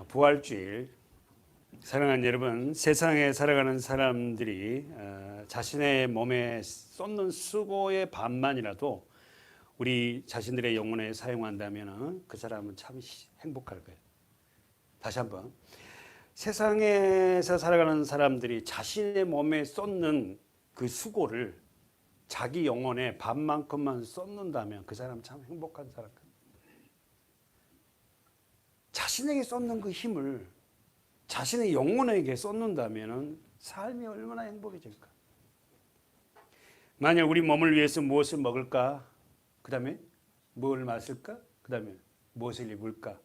부활주일, 사랑하는 여러분, 세상에 살아가는 사람들이 자신의 몸에 쏟는 수고의 반만이라도 우리 자신들의 영혼에 사용한다면 그 사람은 참 행복할 거예요. 다시 한번, 세상에서 살아가는 사람들이 자신의 몸에 쏟는 그 수고를 자기 영혼에 반만큼만 쏟는다면 그 사람은 참 행복한 사람. 자신에게 쏟는 그 힘을 자신의 영혼에게 쏟는다면 삶이 얼마나 행복해질까. 만약 우리 몸을 위해서 무엇을 먹을까, 그 다음에 뭘 마실까, 그 다음에 무엇을 입을까,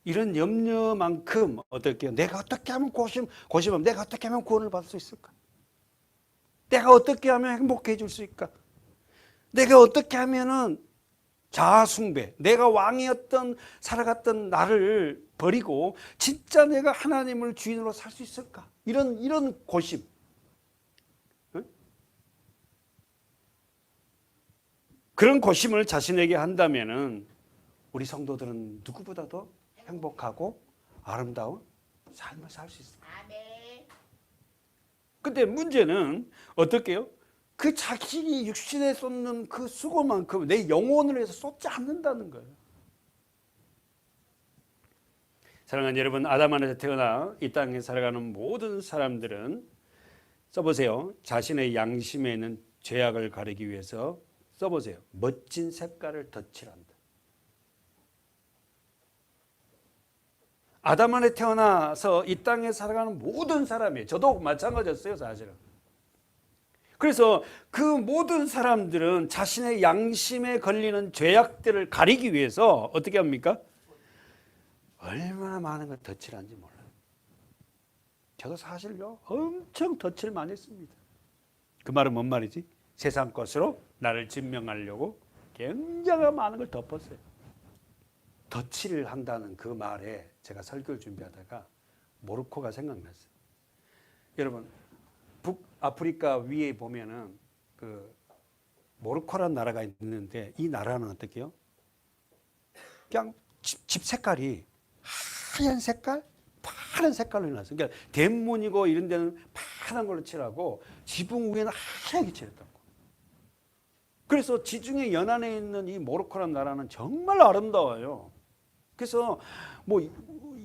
이런 염려만큼 어떻게 내가 어떻게 하면 고심하면 내가 어떻게 하면 구원을 받을 수 있을까, 내가 어떻게 하면 행복해질 수 있을까, 내가 어떻게 하면은 자아숭배, 내가 왕이었던 살아갔던 나를 버리고 진짜 내가 하나님을 주인으로 살 수 있을까, 이런 고심. 응? 그런 고심을 자신에게 한다면은 우리 성도들은 누구보다도 행복하고 아름다운 삶을 살 수 있어요. 근데 문제는 어떻게 해요? 그 자신이 육신에 쏟는 그 수고만큼 내 영혼을 위해서 쏟지 않는다는 거예요. 사랑하는 여러분, 아담 안에서 태어나 이 땅에 살아가는 모든 사람들은 써보세요. 자신의 양심에 있는 죄악을 가리기 위해서 써보세요. 멋진 색깔을 덧칠한다. 아담 안에 태어나서 이 땅에 살아가는 모든 사람이에요. 저도 마찬가지였어요, 사실은. 그래서 그 모든 사람들은 자신의 양심에 걸리는 죄악들을 가리기 위해서 어떻게 합니까? 얼마나 많은 걸 덧칠하는지 몰라요. 저도 사실요, 엄청 덧칠 많이 했습니다. 그 말은 뭔 말이지? 세상 것으로 나를 증명하려고 굉장히 많은 걸 덮었어요. 덧칠을 한다는 그 말에 제가 설교를 준비하다가 모로코가 생각났어요. 여러분, 북아프리카 위에 보면은 그 모로코라는 나라가 있는데 이 나라는 어떻게 해요? 그냥 집 색깔이 하얀 색깔, 파란 색깔로 해놨어요. 그러니까 대문이고 이런 데는 파란 걸로 칠하고 지붕 위에는 하얗게 칠했다고. 그래서 지중해 연안에 있는 이 모로코라는 나라는 정말 아름다워요. 그래서 뭐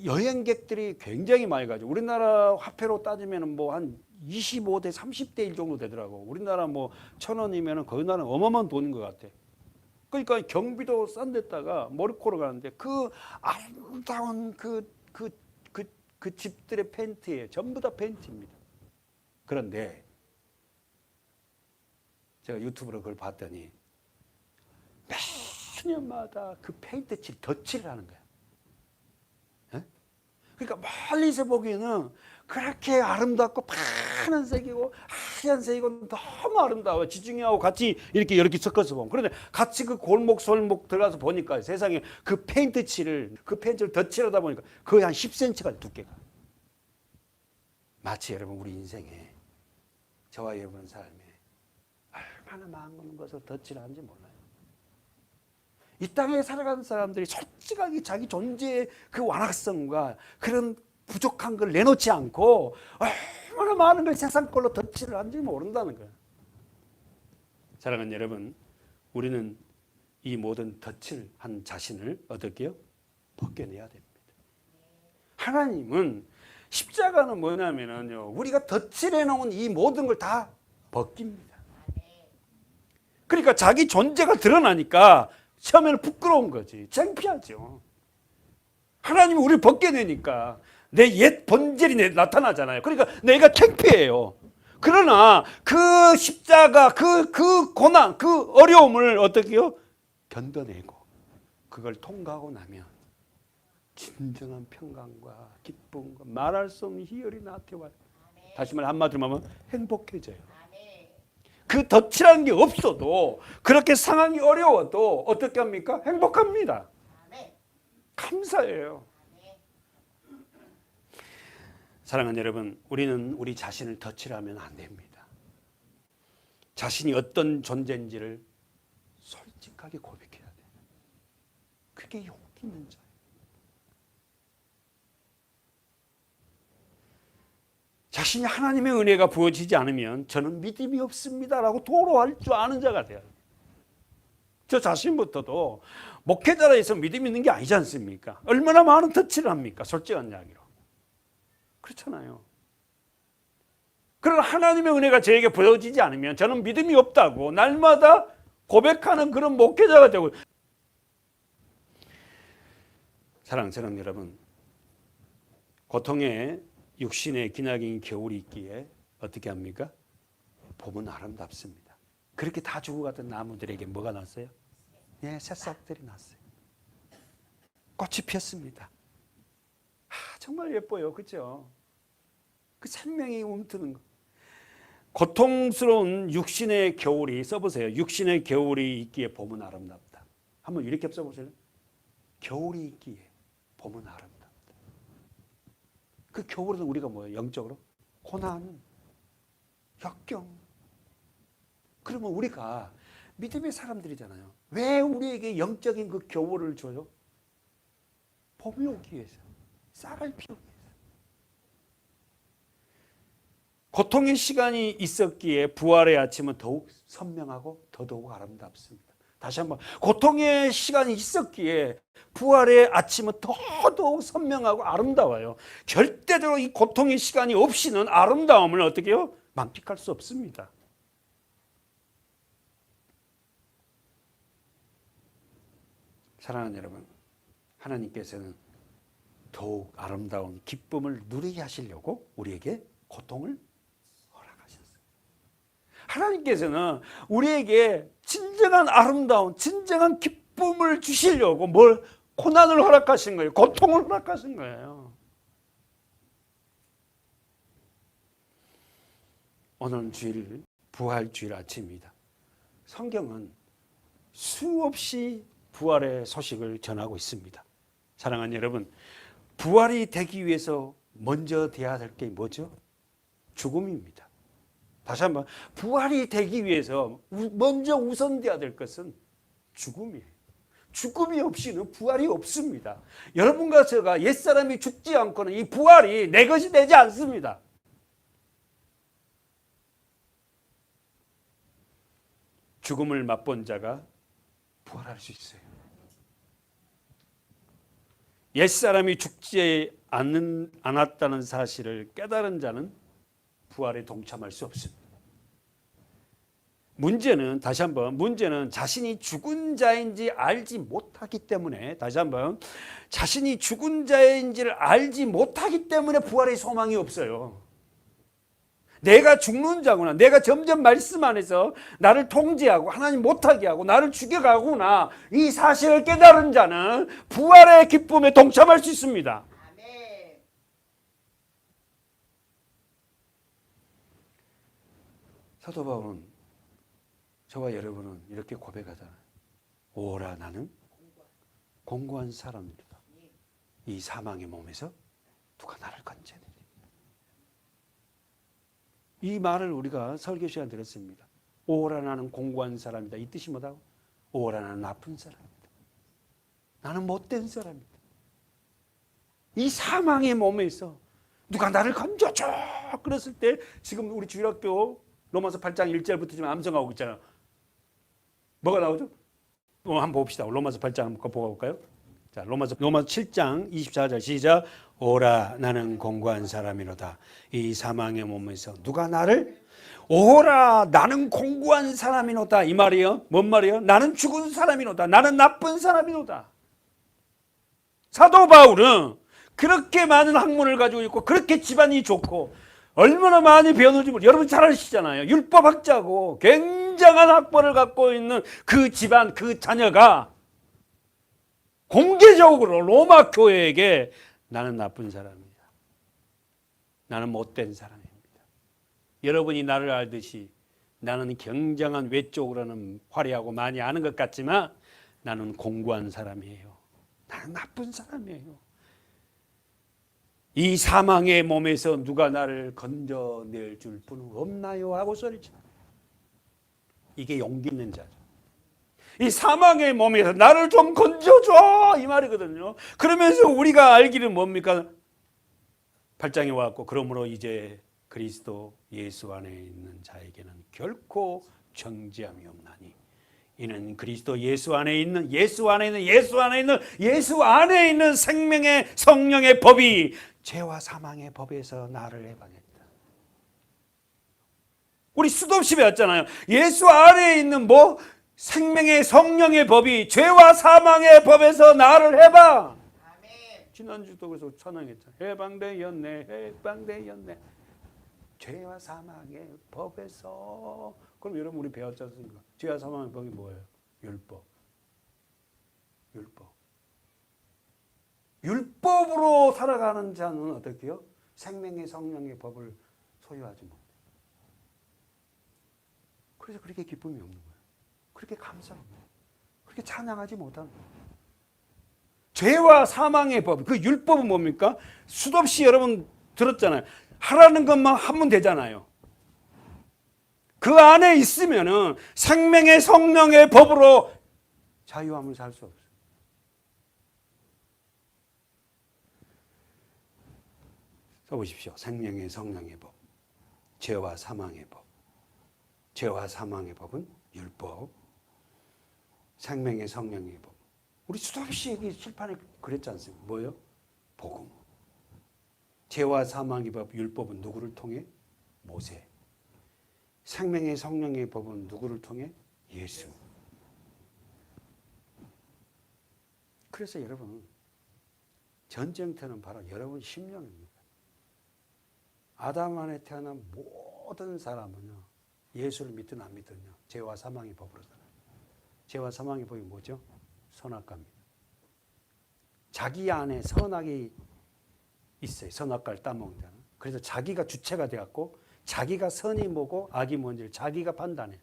여행객들이 굉장히 많이 가죠. 우리나라 화폐로 따지면 뭐 한 25대 30대 1 정도 되더라고. 우리나라 뭐 1,000원이면 그 나라는 어마어마한 돈인 것 같아. 그러니까 경비도 싼 데다가 모로코로 가는데 그 아름다운 그 집들의 팬티예요. 전부 다 팬티입니다. 그런데 제가 유튜브로 그걸 봤더니 매년마다 그 페인트칠 덧칠을 하는 거야. 그러니까 멀리서 보기에는 그렇게 아름답고 파란색이고 하얀색이고 너무 아름다워요. 지중해하고 같이 이렇게 섞어서 보면. 그런데 같이 그 골목솔목 들어가서 보니까 세상에 그 페인트칠을 덧칠하다 보니까 거의 한 10cm가 두께가. 마치 여러분 우리 인생에 저와 여러분 삶에 얼마나 많은 것을 덧칠하는지 몰라요. 이 땅에 살아가는 사람들이 솔직하게 자기 존재의 그 완악성과 그런 부족한 걸 내놓지 않고 얼마나 많은 걸 세상 걸로 덧칠을 하는지 모른다는 거예요. 사랑하는 여러분, 우리는 이 모든 덧칠한 자신을 어떻게 해요? 벗겨내야 됩니다. 하나님은 십자가는 뭐냐면요, 우리가 덧칠해 놓은 이 모든 걸 다 벗깁니다. 그러니까 자기 존재가 드러나니까 처음에는 부끄러운 거지. 창피하죠. 하나님이 우리를 벗겨내니까 내 옛 본질이 나타나잖아요. 그러니까 내가 창피해요. 그러나 그 십자가, 그 고난, 그 어려움을 어떻게 해요? 견뎌내고 그걸 통과하고 나면 진정한 평강과 기쁨과 말할 수 없는 희열이 나한테 와요. 다시 말해 한마디로 하면 행복해져요. 그 덧칠한 게 없어도 그렇게 상황이 어려워도 어떻게 합니까? 행복합니다. 감사해요. 사랑하는 여러분, 우리는 우리 자신을 덧칠하면 안 됩니다. 자신이 어떤 존재인지를 솔직하게 고백해야 돼요. 그게 용기 있는 자예요. 자신이 하나님의 은혜가 부어지지 않으면 저는 믿음이 없습니다라고 도로할 줄 아는 자가 돼요. 저 자신부터도 목회자라 해서 믿음 있는 게 아니지 않습니까? 얼마나 많은 터치를 합니까? 솔직한 이야기로. 그렇잖아요. 그러나 하나님의 은혜가 저에게 부어지지 않으면 저는 믿음이 없다고 날마다 고백하는 그런 목회자가 되고. 사랑하는 여러분, 고통의 육신의 기나긴 겨울이 있기에 어떻게 합니까? 봄은 아름답습니다. 그렇게 다 죽어가던 나무들에게 뭐가 났어요? 예, 새싹들이 났어요. 꽃이 피었습니다. 정말 예뻐요. 그렇죠? 그 생명이 움트는 거. 고통스러운 육신의 겨울이, 써보세요. 육신의 겨울이 있기에 봄은 아름답다. 한번 이렇게 써보세요. 겨울이 있기에 봄은 아름답다. 그 겨울은 우리가 뭐예요? 영적으로? 고난, 역경. 그러면 우리가 믿음의 사람들이잖아요. 왜 우리에게 영적인 그 겨울을 줘요? 봄이 오기 위해서. 싹을 피우기 위해서. 고통의 시간이 있었기에 부활의 아침은 더욱 선명하고 더더욱 아름답습니다. 다시 한번, 고통의 시간이 있었기에 부활의 아침은 더더욱 선명하고 아름다워요. 절대적으로 이 고통의 시간이 없이는 아름다움을 어떻게 해요? 만끽할 수 없습니다. 사랑하는 여러분, 하나님께서는 더욱 아름다운 기쁨을 누리게 하시려고 우리에게 고통을 허락하셨어요. 하나님께서는 우리에게 진정한 아름다운, 진정한 기쁨을 주시려고 뭘? 고난을 허락하신 거예요. 고통을 허락하신 거예요. 오늘은 주일, 부활주일 아침입니다. 성경은 수없이 부활의 소식을 전하고 있습니다. 사랑하는 여러분, 부활이 되기 위해서 먼저 돼야 될 게 뭐죠? 죽음입니다. 다시 한번, 부활이 되기 위해서 먼저 우선돼야 될 것은 죽음이에요. 죽음이 없이는 부활이 없습니다. 여러분과 제가 옛사람이 죽지 않고는 이 부활이 내 것이 되지 않습니다. 죽음을 맛본 자가 부활할 수 있어요. 옛사람이 죽지 않았다는 사실을 깨달은 자는 부활에 동참할 수 없습니다. 문제는, 다시 한번, 문제는 자신이 죽은 자인지 알지 못하기 때문에, 다시 한번, 자신이 죽은 자인지를 알지 못하기 때문에 부활의 소망이 없어요. 내가 죽는 자구나, 내가 점점 말씀 안에서 나를 통제하고 하나님 못하게 하고 나를 죽여가구나, 이 사실을 깨달은 자는 부활의 기쁨에 동참할 수 있습니다. 아멘. 사도 바울은, 저와 여러분은 이렇게 고백하잖아요. 오라, 나는 공고한 사람이다. 이 사망의 몸에서 누가 나를 건져내리. 이 말을 우리가 설교 시간 들었습니다. 오라, 나는 공고한 사람이다. 이 뜻이 뭐다고? 오라, 나는 나쁜 사람이다. 나는 못된 사람이다. 이 사망의 몸에서 누가 나를 건져줘. 그랬을 때 지금 우리 주일학교 로마서 8장 1절부터 지금 암송하고 있잖아요. 뭐가 나오죠? 한번 봅시다. 로마서 8장 한번 보고 볼까요? 자, 로마서 7장 24절 시작. 오라, 나는 공고한 사람이로다. 이 사망의 몸에서 누가 나를? 오라, 나는 공고한 사람이로다. 이 말이요. 뭔 말이요? 나는 죽은 사람이로다. 나는 나쁜 사람이로다. 사도 바울은 그렇게 많은 학문을 가지고 있고 그렇게 집안이 좋고 얼마나 많이 배웠는지 여러분 잘 아시잖아요. 율법학자고 굉장한 학벌을 갖고 있는 그 집안, 그 자녀가 공개적으로 로마 교회에게 나는 나쁜 사람입니다. 나는 못된 사람입니다. 여러분이 나를 알듯이 나는 굉장한 외적으로는 화려하고 많이 아는 것 같지만 나는 공고한 사람이에요. 나는 나쁜 사람이에요. 이 사망의 몸에서 누가 나를 건져낼 줄 분은 없나요? 하고 소리쳐. 이게 용기 있는 자죠. 이 사망의 몸에서 나를 좀 건져줘, 이 말이거든요. 그러면서 우리가 알기는 뭡니까? 8장에 와갖고 그러므로 이제 그리스도 예수 안에 있는 자에게는 결코 정죄함이 없나니 이는 그리스도 예수 안에 있는 생명의 성령의 법이 죄와 사망의 법에서 나를 해방했다. 우리 수도 없이 배웠잖아요. 예수 안에 있는 생명의 성령의 법이 죄와 사망의 법에서 나를 해방. 지난주도 그래서 찬양했잖아요. 해방되었네. 죄와 사망의 법에서. 그럼 여러분 우리 배웠지 않습니까? 죄와 사망의 법이 뭐예요? 율법. 율법으로 살아가는 자는 어떻게 해요? 생명의 성령의 법을 소유하지 못해요. 그래서 그렇게 기쁨이 없는 거예요. 그렇게 감사하는 거예요. 그렇게 찬양하지 못하는 거예요. 죄와 사망의 법, 그 율법은 뭡니까? 수도 없이 여러분 들었잖아요. 하라는 것만 하면 되잖아요. 그 안에 있으면은 생명의 성령의 법으로 자유함을 살 수 없어요. 써보십시오. 생명의 성령의 법, 죄와 사망의 법. 죄와 사망의 법은 율법, 생명의 성령의 법. 우리 수도 없이 여기 칠판에 그랬지 않습니까? 뭐예요? 복음. 죄와 사망의 법, 율법은 누구를 통해? 모세. 생명의 성령의 법은 누구를 통해? 예수. 그래서 여러분, 전쟁터는 바로 여러분 심령입니다. 아담 안에 태어난 모든 사람은요, 예수를 믿든 안 믿든요, 죄와 사망의 법으로 살아요. 죄와 사망의 법이 뭐죠? 선악과입니다. 자기 안에 선악이 있어요. 선악과를 따먹는 자는. 그래서 자기가 주체가 되었고 자기가 선이 뭐고 악이 뭔지를 자기가 판단해.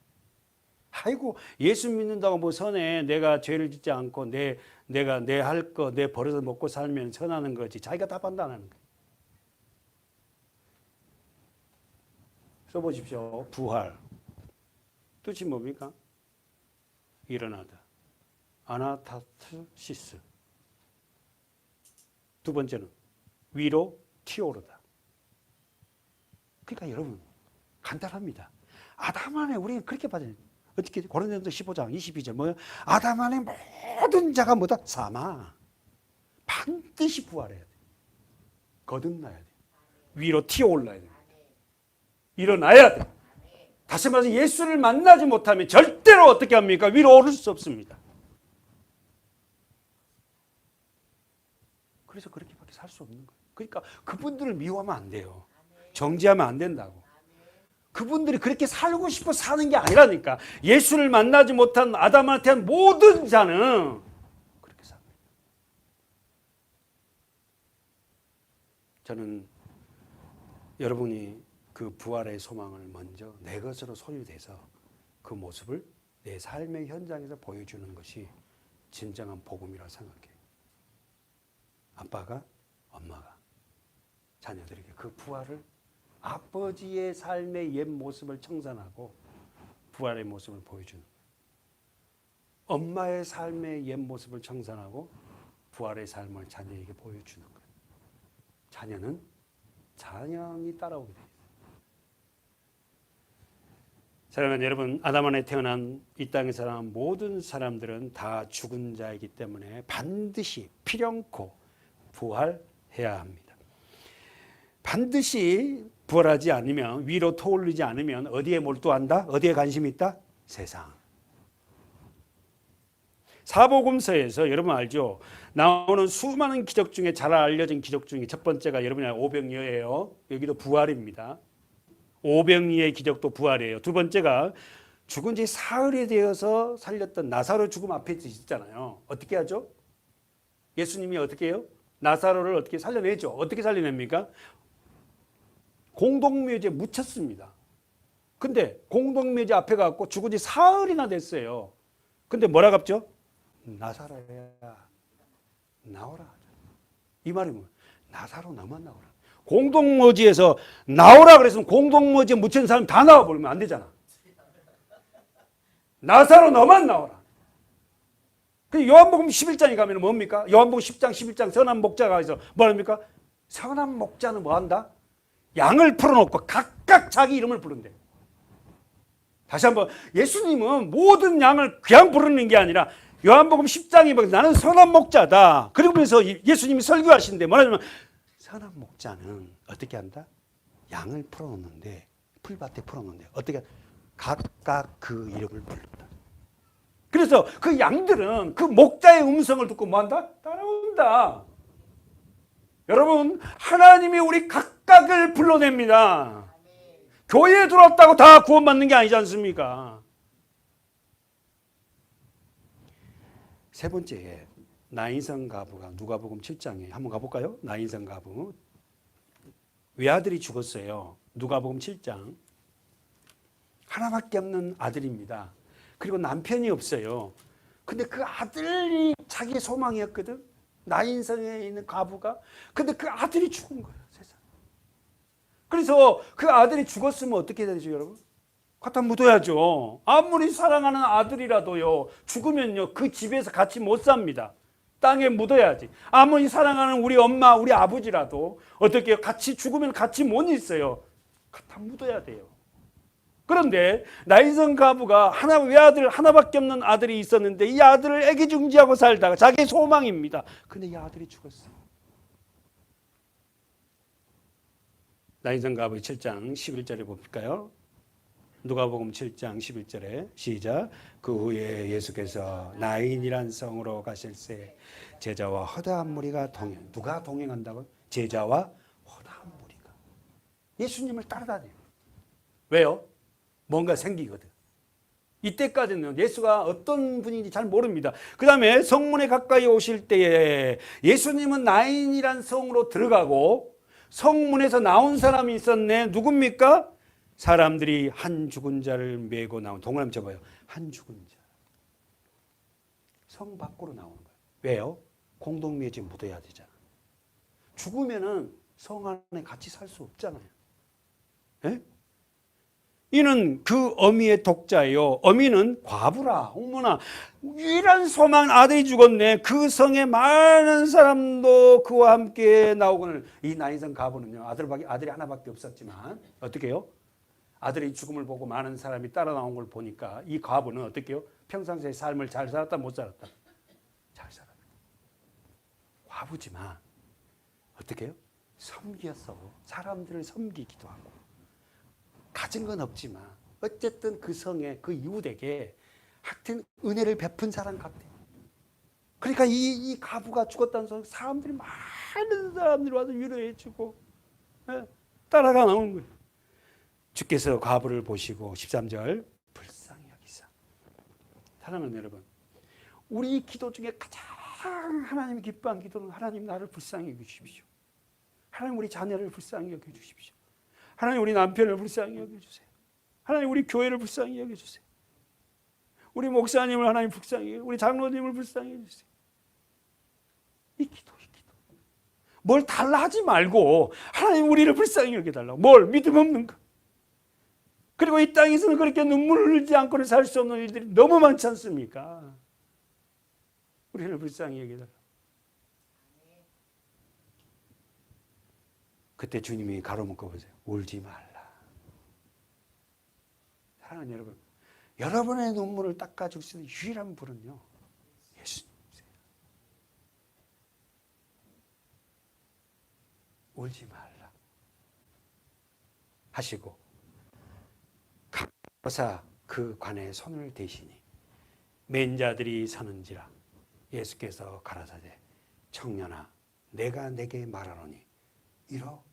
아이고 예수 믿는다고 뭐 선해. 내가 죄를 짓지 않고 내가 내 할 거 내 버릇을 먹고 살면 선하는 거지. 자기가 다 판단하는 거예요. 써보십시오. 부활. 뜻이 뭡니까? 일어나다. 아나타시스. 두 번째는 위로 튀어오르다. 그러니까 여러분 간단합니다. 아담 안에 우리는 그렇게 받아요. 어떻게 고린도전서 15장 22절 뭐예요? 아담 안에 모든 자가 뭐다? 사망. 반드시 부활해야 돼. 거듭나야 돼. 위로 튀어올라야 돼. 일어나야 돼. 다시 말해서 예수를 만나지 못하면 절대로 어떻게 합니까? 위로 오를 수 없습니다. 그래서 그렇게밖에 살 수 없는 거예요. 그러니까 그분들을 미워하면 안 돼요. 정죄하면 안 된다고. 그분들이 그렇게 살고 싶어 사는 게 아니라니까. 예수를 만나지 못한 아담한테 한 모든 자는 그렇게 삽니다. 저는 여러분이 그 부활의 소망을 먼저 내 것으로 소유돼서 그 모습을 내 삶의 현장에서 보여주는 것이 진정한 복음이라고 생각해요. 아빠가, 엄마가 자녀들에게 그 부활을 아버지의 삶의 옛 모습을 청산하고 부활의 모습을 보여주는 거예요. 엄마의 삶의 옛 모습을 청산하고 부활의 삶을 자녀에게 보여주는 거예요. 자녀는 자녀이 따라오게 돼요. 사랑하는 여러분, 아담 안에 태어난 이 땅에 살아난 모든 사람들은 다 죽은 자이기 때문에 반드시 필연코 부활해야 합니다. 반드시 부활하지 않으면, 위로 떠오르지 않으면 어디에 몰두한다? 어디에 관심이 있다? 세상. 사복음서에서 여러분 알죠? 나오는 수많은 기적 중에 잘 알려진 기적 중에 첫 번째가 여러분이 아는 오병이어예요. 여기도 부활입니다. 오병이의 기적도 부활이에요. 두 번째가 죽은 지 사흘이 되어서 살렸던 나사로 죽음 앞에 있잖아요. 어떻게 하죠? 예수님이 어떻게 해요? 나사로를 어떻게 살려내죠? 어떻게 살려냅니까? 공동묘지에 묻혔습니다. 근데 공동묘지 앞에 가고 죽은 지 사흘이나 됐어요. 근데 뭐라 갑죠? 나사로야 나오라. 이 말이 뭐예요? 나사로 너만 나오라. 공동묘지에서 나오라 그랬으면 공동묘지에 묻힌 사람 다 나와버리면 안 되잖아. 나사로 너만 나오라. 요한복음 11장에 가면 뭡니까? 요한복음 10장 11장 선한 목자가 있어. 뭐합니까? 선한 목자는 뭐 한다? 양을 풀어놓고 각각 자기 이름을 부른대. 다시 한번, 예수님은 모든 양을 그냥 부르는 게 아니라 요한복음 10장에 보면 나는 선한 목자다. 그러면서 예수님이 설교하시는데 뭐냐면 선한 목자는 어떻게 한다? 양을 풀어놓는데, 풀밭에 풀어놓는데 어떻게 각각 그 이름을 부른다. 그래서 그 양들은 그 목자의 음성을 듣고 뭐한다? 따라온다. 여러분, 하나님이 우리 각각을 불러냅니다. 교회에 들어왔다고 다 구원받는 게 아니지 않습니까? 세 번째, 나인성 가부가 누가복음 7장에 한번 가볼까요? 나인성 가부. 외아들이 죽었어요. 누가복음 7장. 하나밖에 없는 아들입니다. 그리고 남편이 없어요. 근데 그 아들이 자기의 소망이었거든. 나인성에 있는 가부가. 근데 그 아들이 죽은 거예요. 세상. 그래서 그 아들이 죽었으면 어떻게 되죠, 여러분? 갖다 묻어야죠. 아무리 사랑하는 아들이라도요, 죽으면요, 그 집에서 같이 못 삽니다. 땅에 묻어야지. 아무리 사랑하는 우리 엄마, 우리 아버지라도 어떻게 같이 죽으면 같이 못 있어요. 갖다 묻어야 돼요. 그런데 나인성 가부가 외아들 하나밖에 없는 아들이 있었는데 이 아들을 애기중지하고 살다가 자기의 소망입니다. 근데 이 아들이 죽었어요. 나인성 가부 7장 11절에 볼까요? 누가복음 7장 11절에 시작. 그 후에 예수께서 나인이란 성으로 가실새 제자와 허다한 무리가 누가 동행한다고? 제자와 허다한 무리가 예수님을 따라다녀요. 왜요? 뭔가 생기거든. 이때까지는 예수가 어떤 분인지 잘 모릅니다. 그 다음에 성문에 가까이 오실 때에 예수님은 나인이란 성으로 들어가고 성문에서 나온 사람이 있었네. 누굽니까? 사람들이 한 죽은 자를 메고 나온, 동그라미 접어요. 한 죽은 자. 성 밖으로 나오는 거예요. 왜요? 공동묘지에 묻어야 되잖아. 죽으면은 성 안에 같이 살 수 없잖아요. 예? 이는 그 어미의 독자예요. 어미는 과부라. 어머나, 유일한 소망 아들이 죽었네. 그 성에 많은 사람도 그와 함께 나오거늘. 이 나인성 가부는요, 아들이 하나밖에 없었지만 어떻게 해요? 아들이 죽음을 보고 많은 사람이 따라 나온 걸 보니까 이 과부는 어떻게 해요? 평상시에 삶을 잘 살았다, 못 살았다? 잘 살았다. 과부지만 어떻게 해요? 섬겼어. 사람들을 섬기기도 하고. 가진 건 없지만 어쨌든 그 성에, 그 이웃에게 하여튼 은혜를 베푼 사람 같아. 그러니까 이 가부가 죽었다는 소리, 사람들이 많은 사람들이 와서 위로해주고 따라가 나오는 거예요. 주께서 과부를 보시고 13절 불쌍히 여기사. 사랑하는 여러분, 우리 기도 중에 가장 하나님 기뻐한 기도는 하나님 나를 불쌍히 여기십시오. 하나님 우리 자녀를 불쌍히 여겨주십시오. 하나님 우리 남편을 불쌍히 여겨주세요. 하나님 우리 교회를 불쌍히 여겨주세요. 우리 목사님을 하나님 불쌍히, 우리 장로님을 불쌍히 여겨주세요. 이 기도. 뭘 달라 하지 말고 하나님 우리를 불쌍히 여겨달라고. 뭘? 믿음 없는 거. 그리고 이 땅에서는 그렇게 눈물을 흘리지 않고는 살 수 없는 일들이 너무 많지 않습니까? 우리를 불쌍히 여겨달라고. 그때 주님이 가로막고 보세요. 울지 말라. 사랑하는 여러분, 여러분의 눈물을 닦아줄 수 있는 유일한 분은요, 예수님이세요. 울지 말라 하시고 가로사 그 관에 손을 대시니 맨 자들이 서는지라. 예수께서 가라사대 청년아 내가 내게 말하노니 일어나라.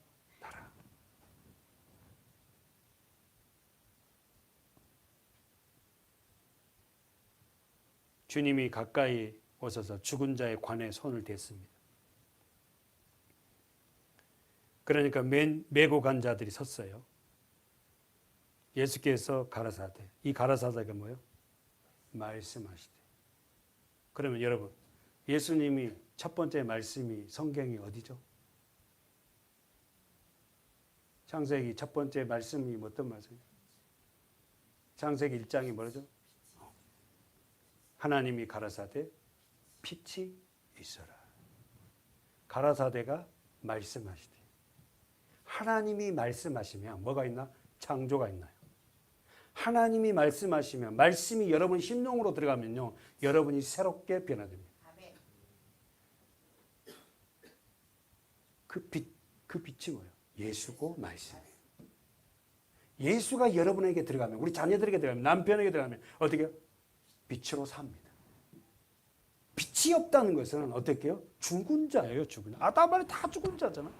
주님이 가까이 오셔서 죽은 자의 관에 손을 댔습니다. 그러니까 메고 간 자들이 섰어요. 예수께서 가라사대. 이 가라사대가 뭐예요? 말씀하시되. 그러면 여러분, 예수님이 첫 번째 말씀이 성경이 어디죠? 창세기 첫 번째 말씀이 어떤 말씀이에요? 창세기 1장이 뭐죠? 하나님이 가라사대 빛이 있어라. 가라사대가 말씀하시되 하나님이 말씀하시면 뭐가 있나? 창조가 있나요? 하나님이 말씀하시면 말씀이 여러분 심령으로 들어가면요, 여러분이 새롭게 변화됩니다. 그 빛이 뭐예요? 예수고 말씀이에요. 예수가 여러분에게 들어가면, 우리 자녀들에게 들어가면, 남편에게 들어가면 어떻게 해요? 빛으로 삽니다. 빛이 없다는 것은 어떻게 해요? 죽은 자예요, 죽은 자. 아담이 다 죽은 자잖아.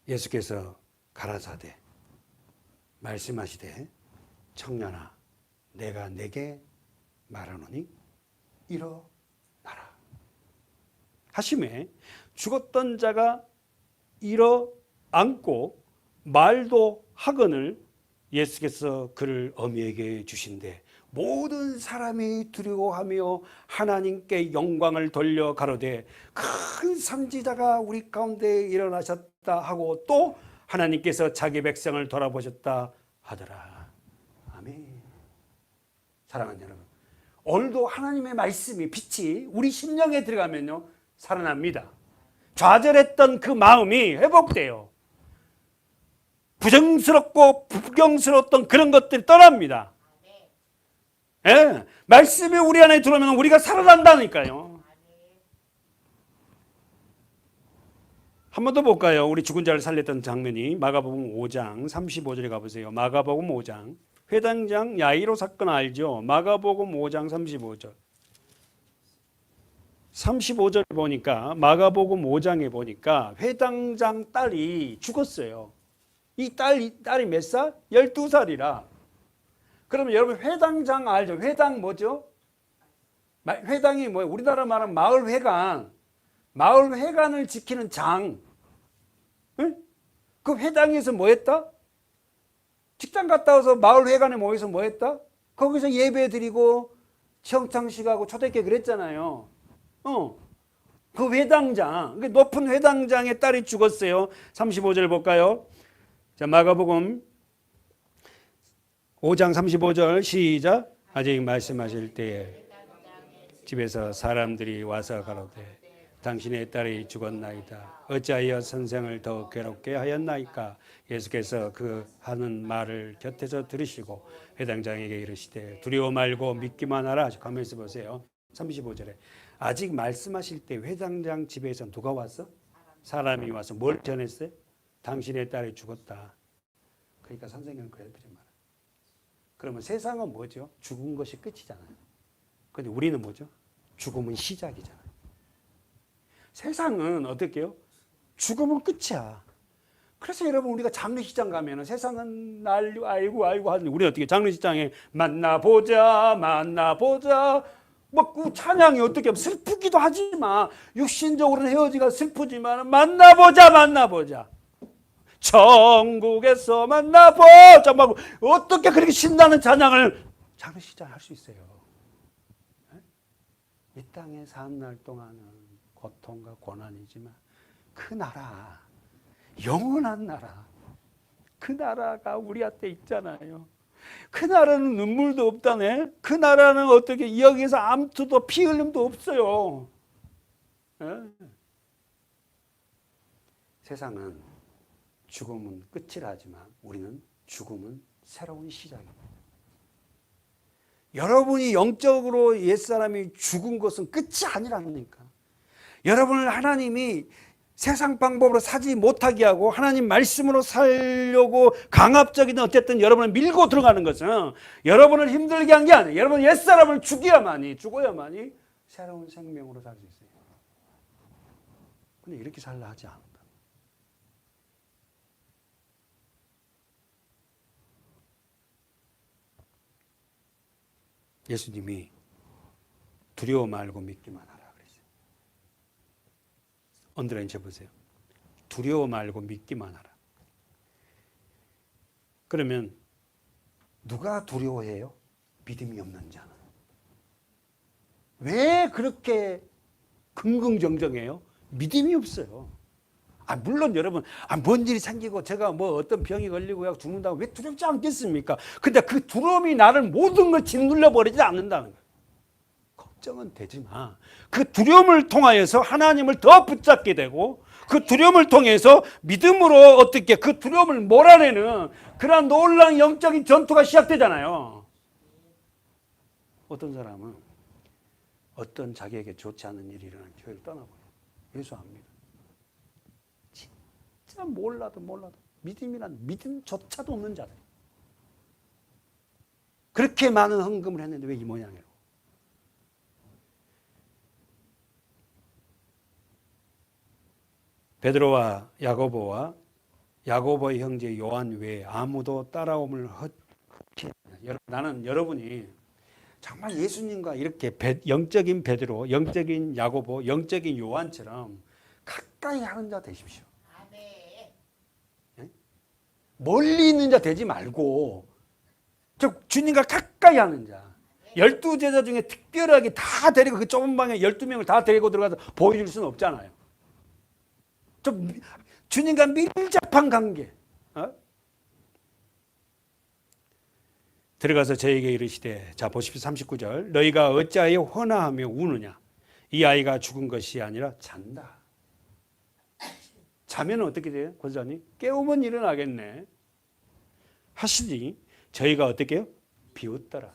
예수께서 가라사대 말씀하시되 청년아 내가 내게 말하노니 일어나라 하심에 죽었던 자가 일어앉고 말도 하거늘 예수께서 그를 어미에게 주신대 모든 사람이 두려워하며 하나님께 영광을 돌려 가로되 큰 선지자가 우리 가운데 일어나셨다 하고 또 하나님께서 자기 백성을 돌아보셨다 하더라. 아멘. 사랑하는 여러분, 오늘도 하나님의 말씀이 빛이 우리 심령에 들어가면요 살아납니다. 좌절했던 그 마음이 회복돼요. 부정스럽고 불경스러웠던 그런 것들이 떠납니다. 예, 말씀이 우리 안에 들어오면 우리가 살아난다니까요. 한 번 더 볼까요? 우리 죽은 자를 살렸던 장면이 마가복음 5장 35절에 가보세요. 마가복음 5장 회당장 야이로 사건 알죠? 마가복음 5장 35절 35절 보니까 마가복음 5장에 보니까 회당장 딸이 죽었어요. 이 딸이 몇 살? 12살이라. 그러면 여러분 회당장 알죠? 회당 뭐죠? 회당이 뭐예요? 우리나라 말하면 마을회관. 마을회관을 지키는 장. 응? 그 회당에서 뭐 했다? 직장 갔다 와서 마을회관에 모여서 뭐 했다? 거기서 예배 드리고 청창식하고 초대교 그랬잖아요. 그 회당장, 그 높은 회당장의 딸이 죽었어요. 35절 볼까요? 자, 마가복음 5장 35절 시작. 아직 말씀하실 때에 집에서 사람들이 와서 가로되 당신의 딸이 죽었나이다. 어찌하여 선생을 더 괴롭게 하였나이까? 예수께서 그 하는 말을 곁에서 들으시고 회당장에게 이르시되 두려워 말고 믿기만 하라. 가만히 보세요. 35절에 아직 말씀하실 때 회당장 집에서 누가 왔어? 사람이 와서 뭘 전했어요? 당신의 딸이 죽었다. 그러니까 선생님은 그랬더니 말이야. 그러면 세상은 뭐죠? 죽은 것이 끝이잖아요. 근데 우리는 뭐죠? 죽음은 시작이잖아요. 세상은 어떻게 해요? 죽음은 끝이야. 그래서 여러분 우리가 장례식장 가면은 세상은 난리 아이고 하는데 우리 어떻게 장례식장에 만나보자 뭐 그 찬양이 어떻게 슬프기도 하지만 육신적으로는 헤어지가 슬프지만 만나보자 천국에서 만나보자 막 어떻게 그렇게 신나는 찬양을 장례식장에 할 수 있어요? 이 땅에 사는 날 동안은 고통과 고난이지만 그 나라 영원한 나라 그 나라가 우리한테 있잖아요. 그 나라는 눈물도 없다네. 그 나라는 어떻게 여기서 암투도 피 흘림도 없어요. 세상은 죽음은 끝이라 하지만 우리는 죽음은 새로운 시작입니다. 여러분이 영적으로 옛사람이 죽은 것은 끝이 아니라니까. 여러분을 하나님이 세상 방법으로 사지 못하게 하고 하나님 말씀으로 살려고 강압적인 어쨌든 여러분을 밀고 들어가는 것은 여러분을 힘들게 한 게 아니에요. 여러분 옛사람을 죽어야만이 새로운 생명으로 살 수 있어요. 근데 이렇게 살라 하지 않는다. 예수님이 두려워 말고 믿기만 하라 그랬어요. 언더라인 쳐보세요. 두려워 말고 믿기만 하라. 그러면 누가 두려워해요? 믿음이 없는 자는. 왜 그렇게 긍긍정정해요? 믿음이 없어요. 물론 여러분, 뭔 일이 생기고 제가 뭐 어떤 병이 걸리고 죽는다고 왜 두렵지 않겠습니까? 근데 그 두려움이 나를 모든 걸 짓눌러 버리지 않는다는 거예요. 걱정은 되지 마. 그 두려움을 통하여서 하나님을 더 붙잡게 되고, 그 두려움을 통해서 믿음으로 어떻게 그 두려움을 몰아내는 그러한 놀라운 영적인 전투가 시작되잖아요. 어떤 사람은 어떤 자기에게 좋지 않은 일이 일어나면 교회를 떠나버려요. 예수합니다. 진짜 몰라도 믿음이란 믿음조차도 없는 자들. 그렇게 많은 헌금을 했는데 왜 이 모양이에요? 베드로와 야고보와 야고보의 형제 요한 외에 아무도 따라옴을 나는 여러분이 정말 예수님과 이렇게 영적인 베드로, 영적인 야고보, 영적인 요한처럼 가까이 하는 자 되십시오. 네? 멀리 있는 자 되지 말고 주님과 가까이 하는 자. 12제자 중에 특별하게 다 데리고 그 좁은 방에 12명을 다 데리고 들어가서 보여줄 수는 없잖아요. 좀 주님과 밀접한 관계. 들어가서 저에게 이르시되, 자 보십시오. 39절. 너희가 어찌하여 헌화하며 우느냐? 이 아이가 죽은 것이 아니라 잔다. 자면 어떻게 돼요? 권사님? 깨우면 일어나겠네 하시니 저희가 어떻게 해요? 비웃더라.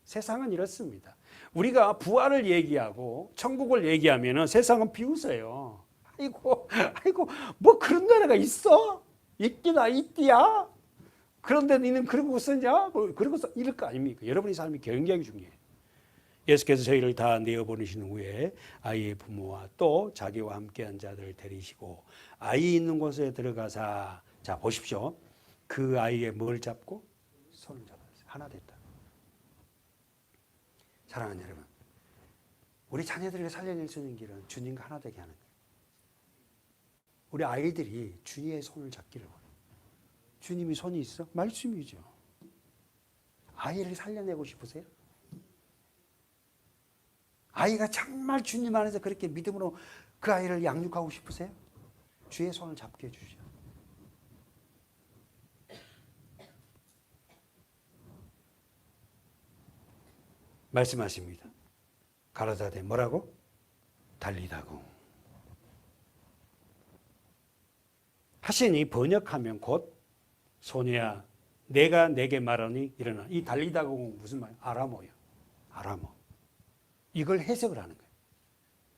세상은 이렇습니다. 우리가 부활을 얘기하고 천국을 얘기하면 세상은 비웃어요. 아이고 뭐 그런 나라가 있어? 있기나 있디야? 그런데 너는 그러고 쓰냐? 그러고서 이럴 거 아닙니까? 여러분의 삶이 굉장히 중요해요. 예수께서 저희를 다 내어보내신 후에 아이의 부모와 또 자기와 함께한 자들을 데리시고 아이 있는 곳에 들어가사, 자 보십시오. 그 아이의 뭘 잡고? 손을 잡았어요. 하나 됐다. 사랑하는 여러분, 우리 자녀들을 살려낼 수 있는 길은 주님과 하나 되게 하는 거예요. 우리 아이들이 주님의 손을 잡기를 원해요. 주님이 손이 있어? 말씀이죠. 아이를 살려내고 싶으세요? 아이가 정말 주님 안에서 그렇게 믿음으로 그 아이를 양육하고 싶으세요? 주의 손을 잡게 해주죠. 말씀하십니다. 가라사대 뭐라고? 달리다고 하시니 번역하면 곧 소녀야 내가 내게 말하니 일어나. 이 달리다고 무슨 말이에요? 아람어예요. 아람어. 이걸 해석을 하는 거예요.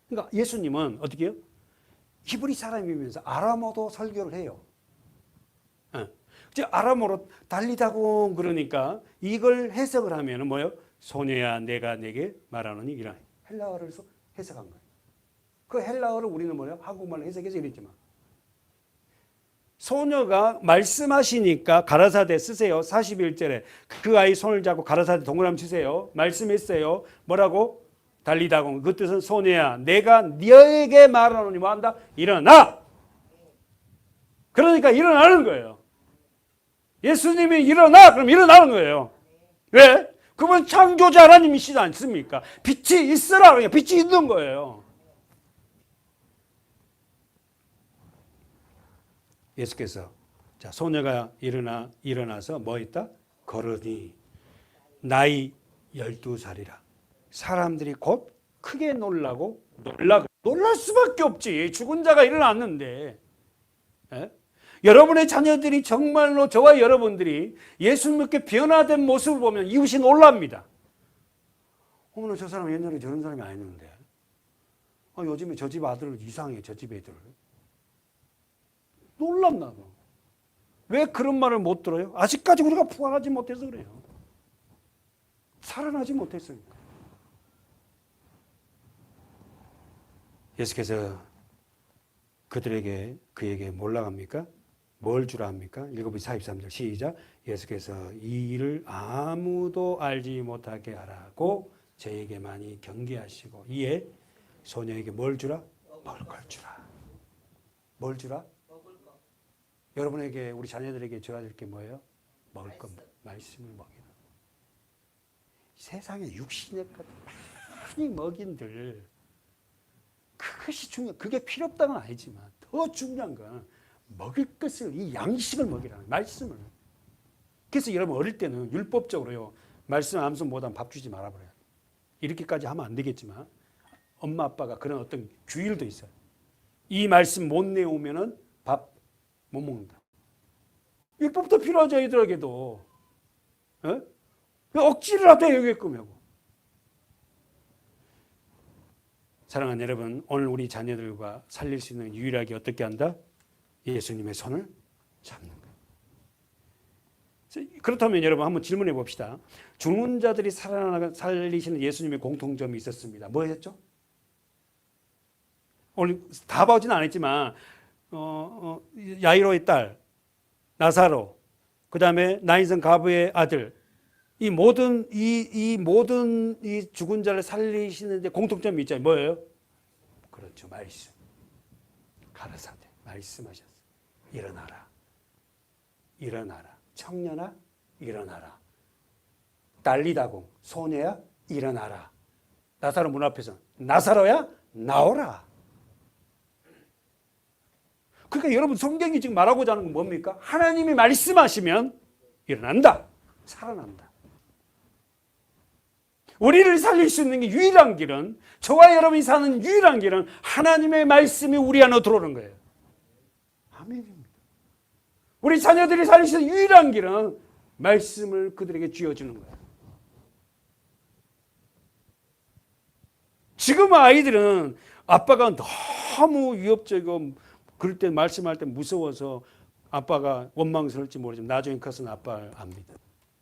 그러니까 예수님은 어떻게 해요? 히브리 사람이면서 아람어도 설교를 해요. 아람어로 달리다고 그러니까 이걸 해석을 하면 뭐예요? 소녀야 내가 내게 말하노니 이런 헬라어를 해석한 거예요. 그 헬라어를 우리는 뭐예요? 한국말로 해석해서 이랬지만 소녀가 말씀하시니까 가라사대 쓰세요. 41절에 그 아이 손을 잡고 가라사대 동그라미 치세요. 말씀했어요. 뭐라고? 달리다고. 그 뜻은 소녀야 내가 너에게 말하노니 뭐한다? 일어나. 그러니까 일어나는 거예요. 예수님이 일어나 그럼 일어나는 거예요. 왜? 그분 창조자 하나님이시지 않습니까? 빛이 있으라 그러니까 빛이 있는 거예요. 예수께서 자 소녀가 일어나서 뭐 했다? 걸으니 나이 12살이라. 사람들이 곧 크게 놀랄 수밖에 없지. 죽은 자가 일어났는데. 에? 여러분의 자녀들이 정말로 저와 여러분들이 예수님께 변화된 모습을 보면 이웃이 놀랍니다. 어머나 저 사람 옛날에 저런 사람이 아니었는데. 요즘에 저 집 아들 이상해. 저 집 애들. 놀랍나도. 왜 그런 말을 못 들어요? 아직까지 우리가 부활하지 못해서 그래요. 살아나지 못했으니까. 예수께서 그에게 뭘라 합니까? 뭘 주라 합니까? 읽어보세요. 43절 시작. 예수께서 이 일을 아무도 알지 못하게 하라고 저에게만이 경계하시고 이에 소녀에게 뭘 주라? 먹을 걸 주라. 뭘 주라? 여러분에게 우리 자녀들에게 줘야 될 게 뭐예요? 먹을 것, 말씀을 먹이는. 세상에 육신의 것 많이 먹인들 그것이 중요. 그게 필요 없다는 아니지만 더 더 중요한 건 먹을 것을, 이 양식을 먹이라는 말씀을. 그래서 여러분 어릴 때는 율법적으로요, 말씀 암송 못하면 밥 주지 말아버려요. 이렇게까지 하면 안 되겠지만 엄마 아빠가 그런 어떤 규율도 있어요. 이 말씀 못 내오면은 밥 못 먹는다. 율법도 필요하죠, 애들에게도. 어? 억지로라도 해야겠끔 하고. 사랑하는 여러분, 오늘 우리 자녀들과 살릴 수 있는 유일하게 어떻게 한다? 예수님의 손을 잡는 거예요. 그렇다면 여러분 한번 질문해 봅시다. 죽는 자들이 살리시는 예수님의 공통점이 있었습니다. 뭐였죠? 오늘 다 보지는 않았지만 야이로의 딸 나사로, 그 다음에 나인성 가부의 아들, 이 모든 죽은 자를 살리시는데 공통점이 있잖아요. 뭐예요? 그렇죠, 말씀. 가라사대 말씀하셨어요. 일어나라, 일어나라. 청년아, 일어나라. 달리다공, 소녀야, 일어나라. 나사로 문 앞에서 나사로야, 나오라. 그러니까 여러분, 성경이 지금 말하고자 하는 건 뭡니까? 하나님이 말씀하시면 일어난다, 살아난다. 우리를 살릴 수 있는 게 유일한 길은, 저와 여러분이 사는 유일한 길은 하나님의 말씀이 우리 안으로 들어오는 거예요. 아멘입니다. 우리 자녀들이 살릴 수 있는 유일한 길은 말씀을 그들에게 쥐어주는 거예요. 지금 아이들은 아빠가 너무 위협적이고 그럴 때 말씀할 때 무서워서 아빠가 원망스러울지 모르지만 나중에 커서는 아빠를 압니다.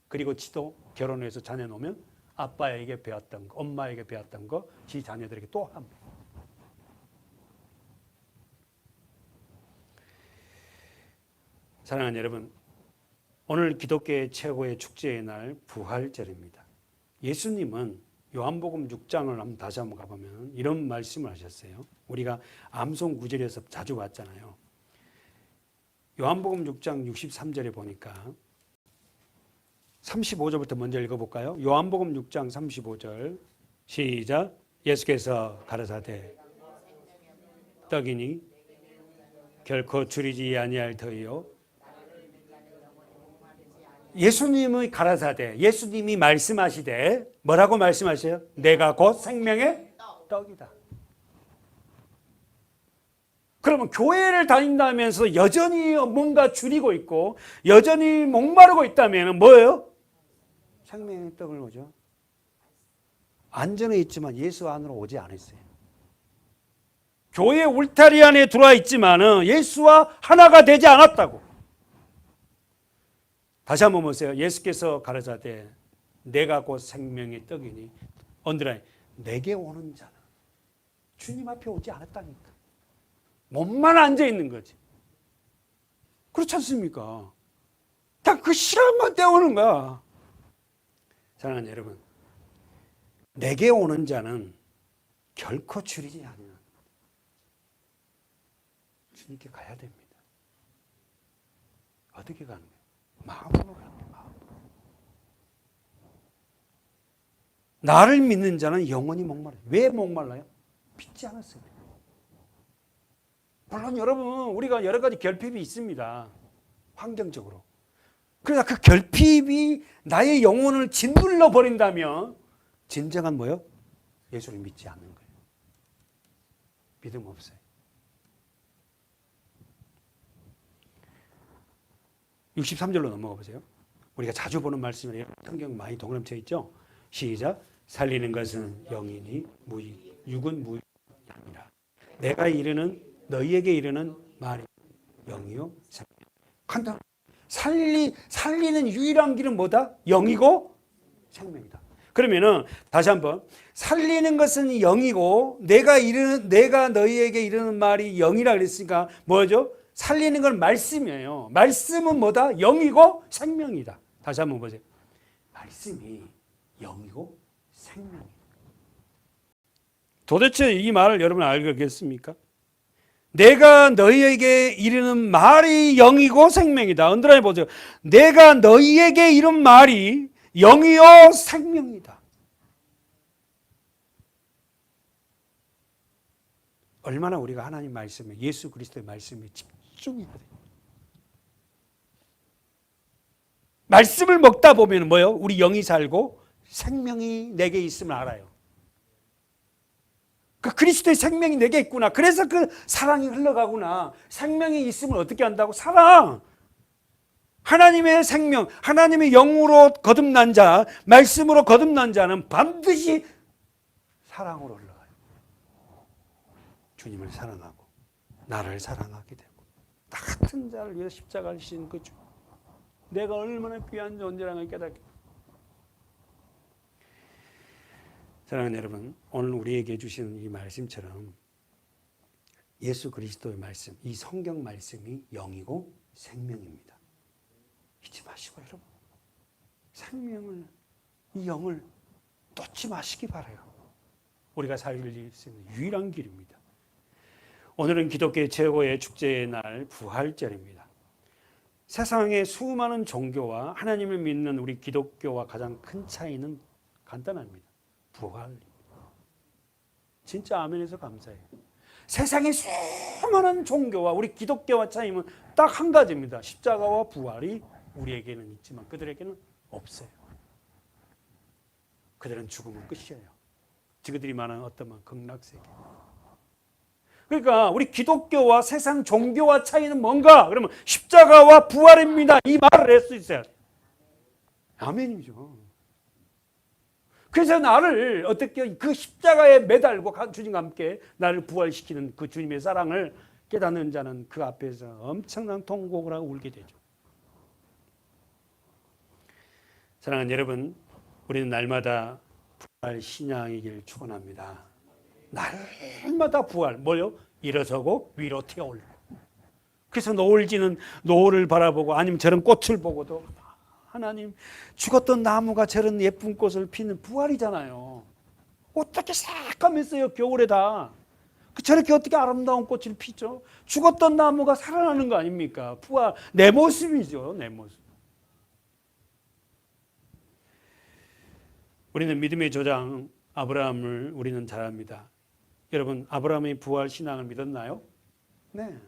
그리고 지도 결혼해서 자녀 놓으면 아빠에게 배웠던 거, 엄마에게 배웠던 거, 지 자녀들에게 또 합니다. 사랑하는 여러분, 오늘 기독교의 최고의 축제의 날 부활절입니다. 예수님은 요한복음 6장을 다시 한번 가보면 이런 말씀을 하셨어요. 우리가 암송 구절에서 자주 봤잖아요. 요한복음 6장 63절에 보니까 35절부터 먼저 읽어볼까요? 요한복음 6장 35절 시작. 예수께서 가라사대 떡이니 결코 줄이지 아니할 터이요. 예수님의 가라사대, 예수님이 말씀하시되 뭐라고 말씀하셔요? 내가 곧 생명의 떡이다. 그러면 교회를 다닌다면서 여전히 뭔가 줄이고 있고 여전히 목마르고 있다면 뭐예요? 생명의 떡을 오죠. 안전에 있지만 예수 안으로 오지 않았어요. 교회 울타리 안에 들어와 있지만 예수와 하나가 되지 않았다고. 다시 한번 보세요. 예수께서 가라사대 내가 곧 생명의 떡이니 언더라인 내게 오는 자는 주님 앞에 오지 않았다니까. 몸만 앉아 있는 거지. 그렇지 않습니까? 다 그 시간만 때우는 거야. 사랑하는 여러분, 내게 오는 자는 결코 줄이지 않는 주님께 가야 됩니다. 어떻게 가는 거예요? 마음으로 가는 거예요. 마음으로. 나를 믿는 자는 영원히 목말라요. 왜 목말라요? 믿지 않았어요. 물론 여러분, 우리가 여러 가지 결핍이 있습니다. 환경적으로. 그러나 그 결핍이 나의 영혼을 짓눌러 버린다면 진정한 뭐요? 예수를 믿지 않는 거예요. 믿음 없어요. 63절로 넘어가 보세요. 우리가 자주 보는 말씀이에요. 성경 많이 동그라쳐 있죠? 시작. 살리는 것은 영이니 육은 무익이니라. 내가 이르는 너희에게 이르는 말이 영이요 생명. 간단. 살리는 유일한 길은 뭐다? 영이고 생명이다. 그러면은 다시 한번 살리는 것은 영이고 내가 너희에게 이르는 말이 영이라 그랬으니까 뭐죠? 살리는 건 말씀이에요. 말씀은 뭐다? 영이고 생명이다. 다시 한번 보세요. 말씀이 영이고 생명이다. 도대체 이 말을 여러분 알겠습니까? 내가 너희에게 이르는 말이 영이고 생명이다. 언더라인 보세요. 내가 너희에게 이른 말이 영이요 생명이다. 얼마나 우리가 하나님 말씀에, 예수 그리스도의 말씀에 집중이거든요. 말씀을 먹다 보면 뭐요? 우리 영이 살고 생명이 내게 있음을 알아요. 그 그리스도의 생명이 내게 있구나. 그래서 그 사랑이 흘러가구나. 생명이 있음을 어떻게 한다고? 사랑. 하나님의 생명, 하나님의 영으로 거듭난 자, 말씀으로 거듭난 자는 반드시 사랑으로 흘러가요. 주님을 사랑하고 나를 사랑하게 되고 나 같은 자를 위해 십자가를 지신 그 주, 내가 얼마나 귀한 존재라는 걸 깨닫게. 사랑하는 여러분, 오늘 우리에게 주시는 이 말씀처럼 예수 그리스도의 말씀, 이 성경 말씀이 영이고 생명입니다. 잊지 마시고 여러분, 생명을, 이 영을 놓지 마시기 바라요. 우리가 살릴 수 있는 유일한 길입니다. 오늘은 기독교의 최고의 축제의 날 부활절입니다. 세상의 수많은 종교와 하나님을 믿는 우리 기독교와 가장 큰 차이는 간단합니다. 부활입니다. 진짜 아멘해서 감사해요. 세상의 수많은 종교와 우리 기독교와 차이는 딱 한 가지입니다. 십자가와 부활이 우리에게는 있지만 그들에게는 없어요. 그들은 죽으면 끝이에요. 그들이 말하는 어떤 극락세계. 그러니까 우리 기독교와 세상 종교와 차이는 뭔가? 그러면 십자가와 부활입니다. 이 말을 할 수 있어요. 아멘이죠. 그래서 나를 어떻게 그 십자가에 매달고 주님과 함께 나를 부활시키는 그 주님의 사랑을 깨닫는 자는 그 앞에서 엄청난 통곡을 하고 울게 되죠. 사랑하는 여러분, 우리는 날마다 부활 신앙이길 축원합니다. 날마다 부활, 뭐요? 일어서고 위로 튀어올라. 그래서 노을 지는 노을을 바라보고 아니면 저런 꽃을 보고도 하나님, 죽었던 나무가 저런 예쁜 꽃을 피는 부활이잖아요. 어떻게 새까맸어요, 겨울에 다. 저렇게 어떻게 아름다운 꽃을 피죠? 죽었던 나무가 살아나는 거 아닙니까? 부활, 내 모습이죠, 내 모습. 우리는 믿음의 조상 아브라함을 우리는 잘 압니다. 여러분, 아브라함의 부활 신앙을 믿었나요? 네.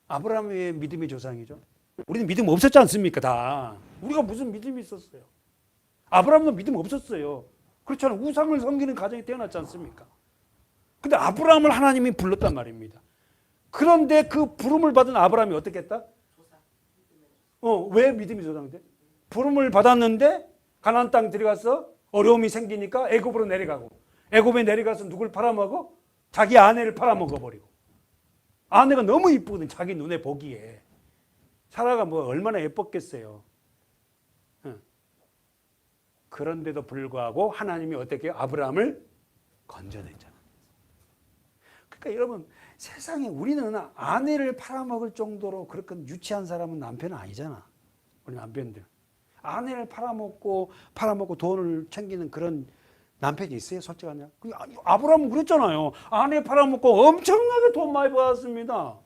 아브라함의 믿음의 조상이죠. 우리는 믿음 없었지 않습니까? 다. 우리가 무슨 믿음이 있었어요? 아브라함도 믿음 없었어요. 그렇잖아요. 우상을 섬기는 가정이 태어났지 않습니까? 근데 아브라함을 하나님이 불렀단 말입니다. 그런데 그 부름을 받은 아브라함이 어떻게 했다? 왜 믿음이 조상돼? 부름을 받았는데 가나안 땅 들어가서 어려움이 생기니까 애굽으로 내려가고, 애굽에 내려가서 누굴 팔아먹어? 자기 아내를 팔아먹어버리고. 아내가 너무 이쁘거든, 자기 눈에 보기에. 사라가 뭐 얼마나 예뻤겠어요. 그런데도 불구하고 하나님이 어떻게 아브라함을 건져냈잖아요. 그러니까 여러분, 세상에 우리는 아내를 팔아먹을 정도로 그렇게 유치한 사람은 남편은 아니잖아. 우리 남편들. 아내를 팔아먹고 돈을 챙기는 그런 남편이 있어요? 솔직하냐? 아브라함은 그랬잖아요. 아내 팔아먹고 엄청나게 돈 많이 받았습니다.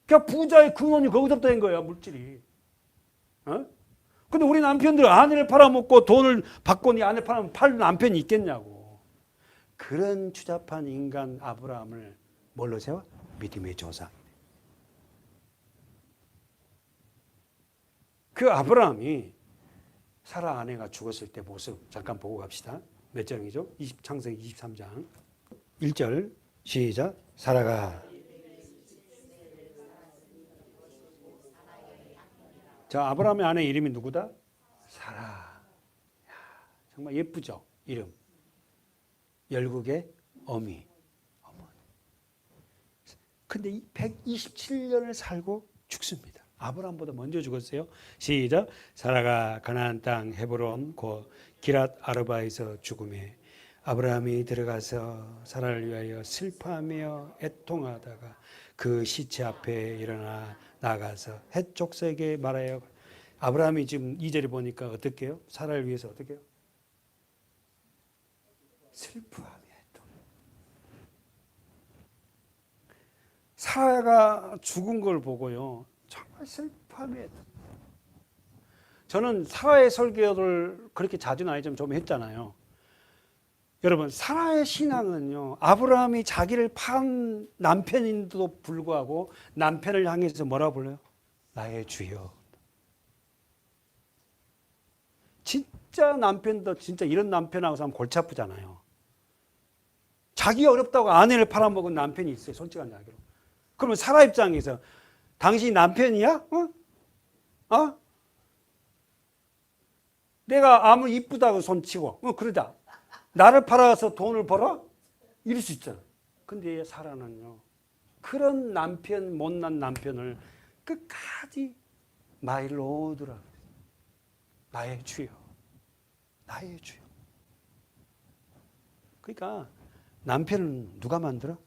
그냥 부자의 근원이 거기서부터 된 거야, 물질이. 근데 우리 남편들 아내를 팔아먹고 돈을 받고 아내 팔아먹고 팔 남편이 있겠냐고. 그런 추잡한 인간 아브라함을 뭘로 세워? 믿음의 조상. 그 아브라함이 사라 아내가 죽었을 때 모습 잠깐 보고 갑시다. 몇 장이죠? 창세기 23장 1절 시작. 사라가 자, 아브라함의 아내 이름이 누구다? 사라. 야, 정말 예쁘죠? 이름. 열국의 어미. 어머니. 근데 127년을 살고 죽습니다. 아브라함보다 먼저 죽었어요. 시작. 사라가 가나안 땅 헤브론 곧 기랏 아르바에서 죽음에 아브라함이 들어가서 사라를 위하여 슬퍼하며 애통하다가 그 시체 앞에 일어나 나가서 해족색에 말하여. 아브라함이 지금 2절에 보니까 어떻게 해요? 사라를 위해서 어떻게 해요? 슬퍼하며 애통. 사라가 죽은 걸 보고요, 정말 슬퍼하며 애통. 저는 사라의 설교를 그렇게 자주는 아니지만 좀 했잖아요. 여러분, 사라의 신앙은요, 아브라함이 자기를 판 남편인데도 불구하고 남편을 향해서 뭐라 불러요? 나의 주여. 진짜 남편도 진짜 이런 남편하고 사면 골치 아프잖아요. 자기 어렵다고 아내를 팔아먹은 남편이 있어요. 솔직한 이야기로. 그러면 사라 입장에서 당신이 남편이야? 어? 내가 아무리 이쁘다고 손치고 그러자. 나를 팔아서 돈을 벌어? 이럴 수 있잖아. 근데 사라는요, 그런 남편, 못난 남편을 끝까지 마이 로드라. 나의 주여. 나의 주여. 그러니까 남편은 누가 만들어?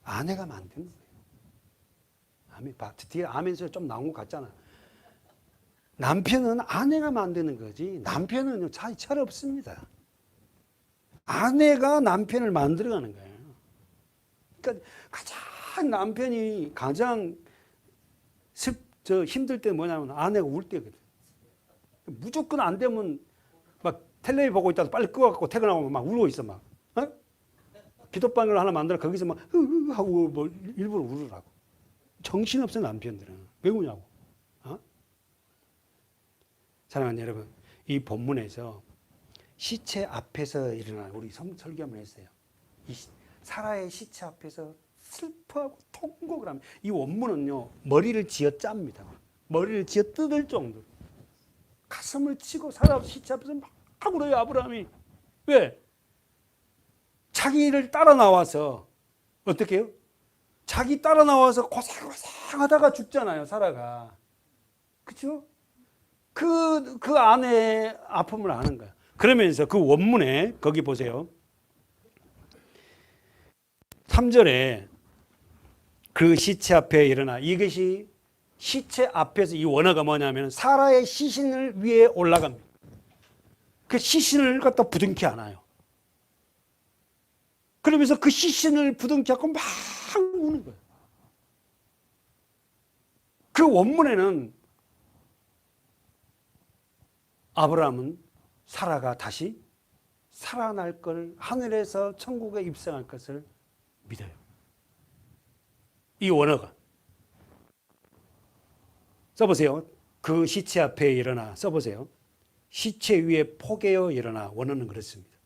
아내가 만드는 거예요. 아멘. 뒤에 아멘에서 좀 나온 것 같잖아. 남편은 아내가 만드는 거지, 남편은 자기 철 없습니다. 아내가 남편을 만들어가는 거예요. 그러니까 남편이 가장 힘들 때 뭐냐면 아내가 울 때거든. 무조건 안 되면 막 텔레비 보고 있다가 빨리 끄어갖고 퇴근하고 막 울고 있어 막. 어? 기도방을 하나 만들어 거기서 막 하고 뭐 일부러 울으라고. 정신없어 남편들은. 왜 우냐고. 어? 사랑하는 여러분, 이 본문에서 시체 앞에서 일어난, 우리 설교 한번 했어요. 이 사라의 시체 앞에서 슬퍼하고 통곡을 합니다. 이 원문은요, 머리를 쥐어 짭니다. 머리를 쥐어 뜯을 정도로. 가슴을 치고 사라 시체 앞에서 막 울어요, 아브라함이. 왜? 자기를 따라 나와서, 어떻게 해요? 자기 따라 나와서 고생고생 하다가 죽잖아요, 사라가. 그죠? 그 아내의 아픔을 아는 거야. 그러면서 그 원문에, 거기 보세요. 3절에 그 시체 앞에 일어나, 이것이 시체 앞에서 이 원어가 뭐냐면 사라의 시신을 위에 올라갑니다. 그 시신을 갖다 부둥키 안아요. 그러면서 그 시신을 부둥키 안고 막 우는 거예요. 그 원문에는 아브라함은 사라가 다시 살아날 걸, 하늘에서 천국에 입성할 것을 믿어요. 이 원어가. 써보세요. 그 시체 앞에 일어나. 써보세요. 시체 위에 포개어 일어나. 원어는 그렇습니다.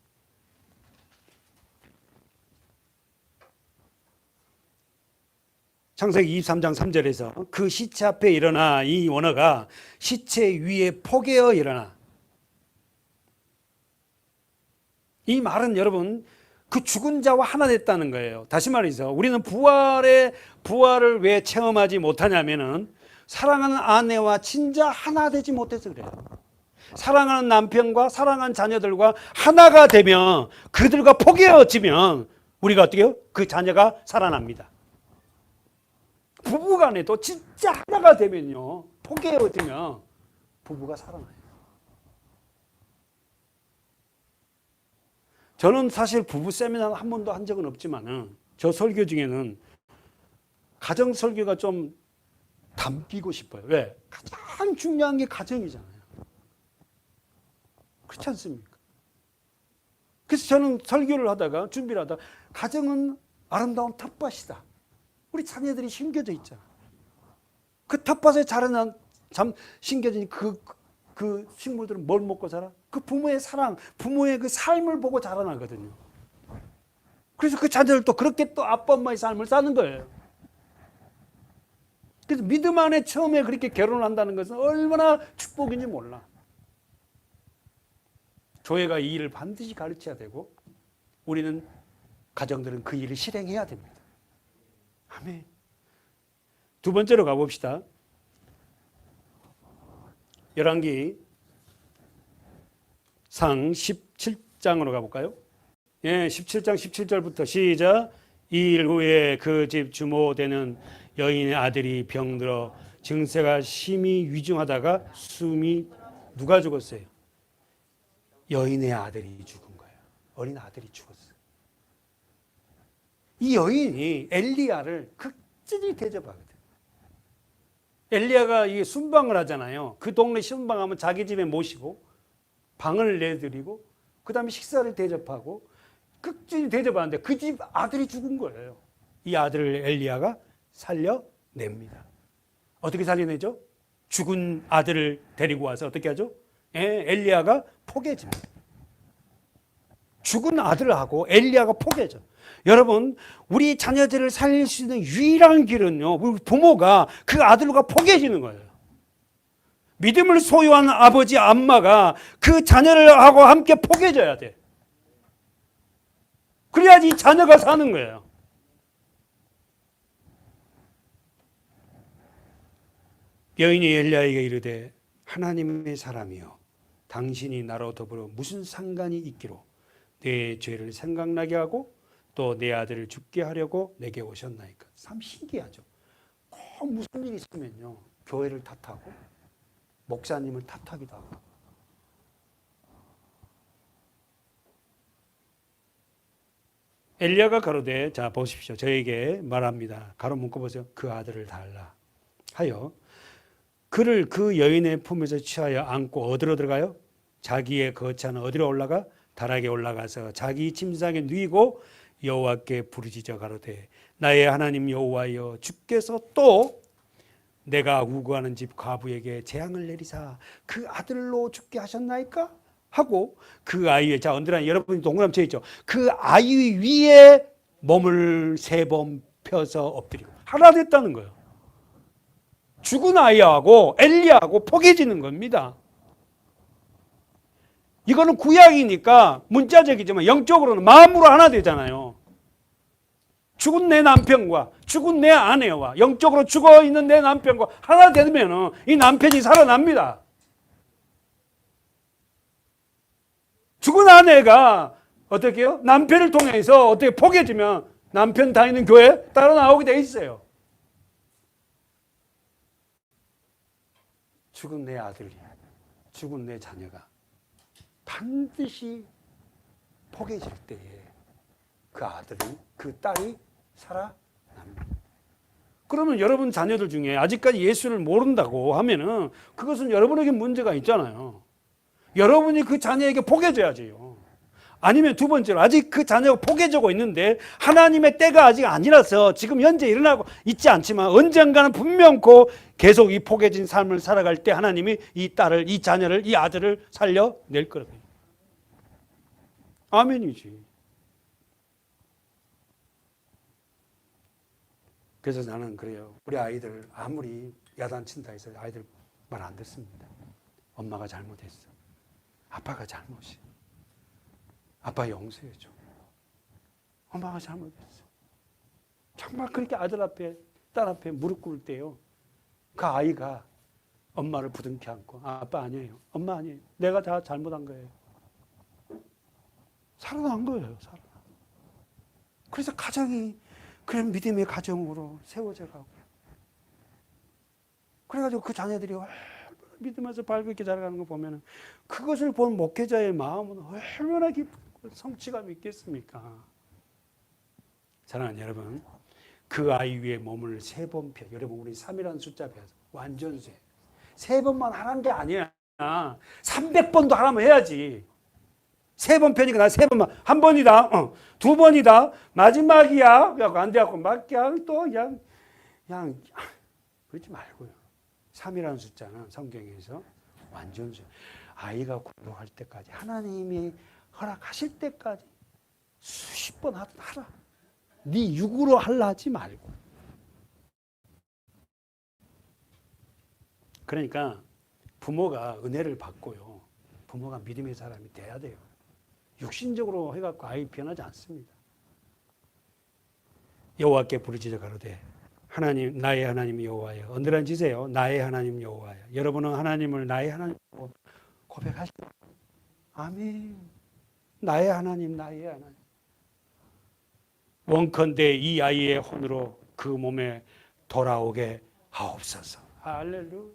창세기 23장 3절에서 그 시체 앞에 일어나, 이 원어가 시체 위에 포개어 일어나. 이 말은 여러분, 그 죽은 자와 하나 됐다는 거예요. 다시 말해서 우리는 부활을 왜 체험하지 못하냐면은 사랑하는 아내와 진짜 하나 되지 못해서 그래요. 사랑하는 남편과 사랑하는 자녀들과 하나가 되면, 그들과 포개어지면 우리가 어떻게 해요? 그 자녀가 살아납니다. 부부간에도 진짜 하나가 되면요, 포개어지면 부부가 살아나요. 저는 사실 부부 세미나를 한 번도 한 적은 없지만은 저 설교 중에는 가정 설교가 좀 담기고 싶어요. 왜? 가장 중요한 게 가정이잖아요. 그렇지 않습니까? 그래서 저는 설교를 하다가, 준비를 하다가, 가정은 아름다운 텃밭이다. 우리 자녀들이 심겨져 있잖아. 그 텃밭에 자라난, 심겨진 그 식물들은 뭘 먹고 자라? 그 부모의 사랑, 부모의 그 삶을 보고 자라나거든요. 그래서 그 자녀들도 그렇게 또 아빠 엄마의 삶을 사는 거예요. 그래서 믿음 안에 처음에 그렇게 결혼을 한다는 것은 얼마나 축복인지 몰라. 교회가 이 일을 반드시 가르쳐야 되고, 우리는, 가정들은 그 일을 실행해야 됩니다. 아멘. 두 번째로 가봅시다. 열왕기 상 17장으로 가볼까요? 예, 17장 17절부터 시작. 이 일 후에 그 집 주모되는 여인의 아들이 병들어 증세가 심히 위중하다가 숨이, 누가 죽었어요? 여인의 아들이 죽은 거예요. 어린 아들이 죽었어요. 이 여인이 엘리야를 극진히 대접하거든요. 엘리야가 이게 순방을 하잖아요. 그 동네 순방하면 자기 집에 모시고 방을 내드리고, 그 다음에 식사를 대접하고, 끝까지 대접하는데 그 집 아들이 죽은 거예요. 이 아들을 엘리야가 살려냅니다. 어떻게 살려내죠? 죽은 아들을 데리고 와서 어떻게 하죠? 엘리야가 포개집니다. 죽은 아들하고 엘리야가 포개죠. 여러분, 우리 자녀들을 살릴 수 있는 유일한 길은요, 우리 부모가 그 아들과 포개지는 거예요. 믿음을 소유한 아버지, 엄마가 그 자녀를 하고 함께 포개져야 돼. 그래야지 자녀가 사는 거예요. 여인이 엘리야에게 이르되 하나님의 사람이여 당신이 나로 더불어 무슨 상관이 있기로 내 죄를 생각나게 하고 또 내 아들을 죽게 하려고 내게 오셨나이까. 참 신기하죠. 꼭 무슨 일이 있으면요 교회를 탓하고 목사님을 탓하기도 하고. 엘리야가 가로되 자 보십시오. 저에게 말합니다. 가로 묶어 보세요. 그 아들을 달라 하여 그를 그 여인의 품에서 취하여 안고 어디로 들어가요? 자기의 거처는 어디로 올라가? 다락에 올라가서 자기 침상에 누이고 여호와께 부르짖어 가로되 나의 하나님 여호와여 주께서 또 내가 우거하는 집 과부에게 재앙을 내리사 그 아들로 죽게 하셨나이까? 하고 그 아이의, 자 언제나 여러분이 동그라미 쳐 있죠. 그 아이 위에 몸을 3번 펴서 엎드리고 하나 됐다는 거예요. 죽은 아이하고 엘리야하고 포개지는 겁니다. 이거는 구약이니까 문자적이지만 영적으로는 마음으로 하나 되잖아요. 죽은 내 남편과 죽은 내 아내와 영적으로 죽어있는 내 남편과 하나 되면 이 남편이 살아납니다. 죽은 아내가 어떻게 해요? 남편을 통해서 어떻게 포개지면 남편 다니는 교회 따라 나오게 돼 있어요. 죽은 내 아들이, 죽은 내 자녀가 반드시 포개질 때에 그 아들이, 그 딸이 살아납니다. 그러면 여러분 자녀들 중에 아직까지 예수를 모른다고 하면은 그것은 여러분에게 문제가 있잖아요. 여러분이 그 자녀에게 포개져야지요. 아니면 두 번째로 아직 그 자녀가 포개지고 있는데 하나님의 때가 아직 아니라서 지금 현재 일어나고 있지 않지만 언젠가는 분명코 계속 이 포개진 삶을 살아갈 때 하나님이 이 딸을, 이 자녀를, 이 아들을 살려낼 거거든요. 아멘이지. 그래서 나는 그래요. 우리 아이들 아무리 야단친다 해서 아이들 말 안 듣습니다. 엄마가 잘못했어. 아빠가 잘못이야. 아빠 용서해줘. 엄마가 잘못했어. 정말 그렇게 아들 앞에, 딸 앞에 무릎 꿇을 때요. 그 아이가 엄마를 부둥켜 안고 아빠 아니에요. 엄마 아니에요. 내가 다 잘못한 거예요. 살아난 거예요. 살아난. 그래서 가정이 그런 믿음의 가정으로 세워져 가고. 그래가지고 그 자녀들이 믿으면서 밝게 자라가는 거 보면 그것을 본 목회자의 마음은 얼마나 기쁘고 성취감이 있겠습니까? 사랑하는 여러분, 그 아이 위에 몸을 3번 펴. 여러분 우리 3이라는 숫자 배워서 완전세. 3번만 하라는 게 아니야. 300번도 하라면 해야지. 3번 펴니까 나 3번만. 한 번이다. 2번이다. 마지막이야. 안 돼갖고 막 그냥 또 그냥 그러지 말고요. 3이라는 숫자는 성경에서 완전수. 아이가 굴복할 때까지 하나님이 허락하실 때까지 수십 번 하라. 네 육으로 하려 하지 말고. 그러니까 부모가 은혜를 받고요. 부모가 믿음의 사람이 돼야 돼요. 육신적으로 해갖고 아이 변하지 않습니다. 여호와께 부르짖어 가로되 하나님, 나의 하나님 여호와여. 언제란 지세요? 나의 하나님 여호와여. 여러분은 하나님을 나의 하나님으로 고백하시오. 아멘. 나의 하나님, 나의 하나님. 원컨대 이 아이의 혼으로 그 몸에 돌아오게 하옵소서. 할렐루야.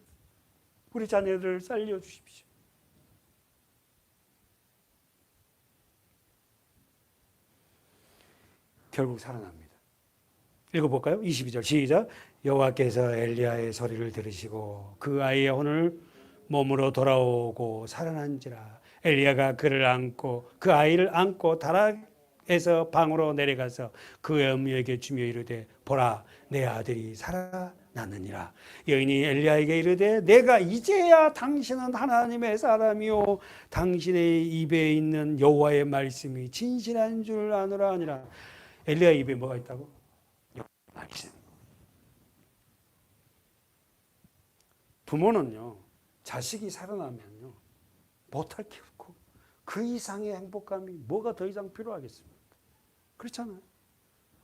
우리 자녀들을 살려주십시오. 결국 살아납니다. 읽어볼까요? 22절 시작. 여호와께서 엘리야의 소리를 들으시고 그 아이의 혼을 몸으로 돌아오고 살아난지라. 엘리야가 그를 안고 그 아이를 안고 다락에 에서 방으로 내려가서 그 어머니에게 주며 이르되 보라 내 아들이 살아났느니라. 여인이 엘리야에게 이르되 내가 이제야 당신은 하나님의 사람이요 당신의 입에 있는 여호와의 말씀이 진실한 줄 아노라 하니라. 엘리야 입에 뭐가 있다고? 말씀. 부모는요 자식이 살아나면요 못할 게 없고 그 이상의 행복감이 뭐가 더 이상 필요하겠습니까? 그렇잖아요.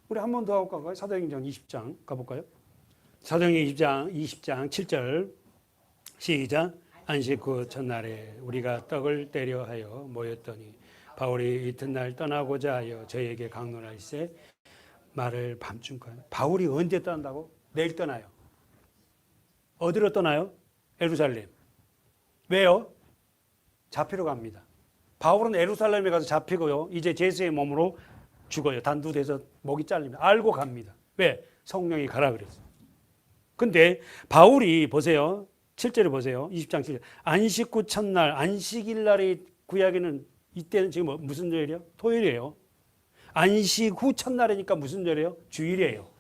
우리 한 번 더 하고 가볼까요? 사도행전 20장 가볼까요? 사도행전 20장 7절 시작. 안식 후 첫날에 우리가 떡을 떼려 하여 모였더니 바울이 이튿날 떠나고자 하여 저에게 강론할세 말을 밤중까지. 바울이 언제 떠난다고? 내일 떠나요. 어디로 떠나요? 예루살렘. 왜요? 잡히러 갑니다. 바울은 예루살렘에 가서 잡히고요. 이제 제수의 몸으로 죽어요. 단두대서 목이 잘립니다. 알고 갑니다. 왜? 성령이 가라 그랬어요. 근데 바울이 보세요. 7절에 보세요. 20장 7절. 안식 후 첫날, 안식일 날이 구약에는 이때는 지금 무슨 요일이에요? 토요일이에요. 안식 후 첫날이니까 무슨 요일이에요? 주일이에요.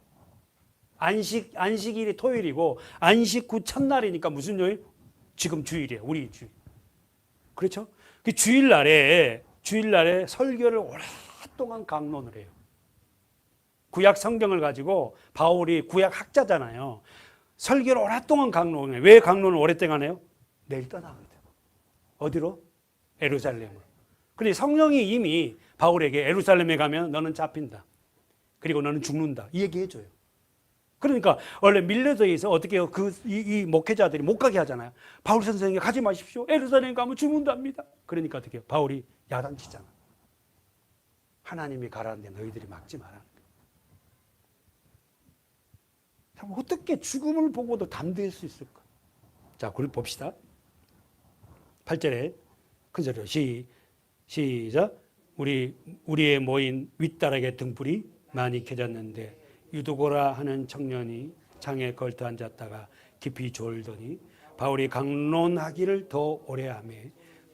안식일이 토요일이고 안식 후 첫날이니까 무슨 요일? 지금 주일이에요. 우리 주일. 그렇죠? 그 주일날에 설교를 오랫동안 강론을 해요. 구약 성경을 가지고 바울이 구약 학자잖아요. 설교를 오랫동안 강론을 해요. 왜 강론을 오랫동안 해요? 내일 떠나거든. 어디로? 예루살렘으로. 그런데 성령이 이미 바울에게 예루살렘에 가면 너는 잡힌다. 그리고 너는 죽는다. 이 얘기해줘요. 그러니까 원래 밀레도에서 어떻게 해요? 이 목회자들이 못 가게 하잖아요. 바울 선생님 가지 마십시오. 예루살렘 가면 죽는답니다. 그러니까 어떻게 해요? 바울이 야단치잖아. 하나님이 가라는데 너희들이 막지 마라. 참 어떻게 죽음을 보고도 담대할 수 있을까? 자, 그걸 봅시다. 8절에 큰 소리로 시작. 우리의 모인 윗다락에 등불이 많이 켜졌는데 유두고라 하는 청년이 창에 걸터 앉았다가 깊이 졸더니 바울이 강론하기를 더 오래 하며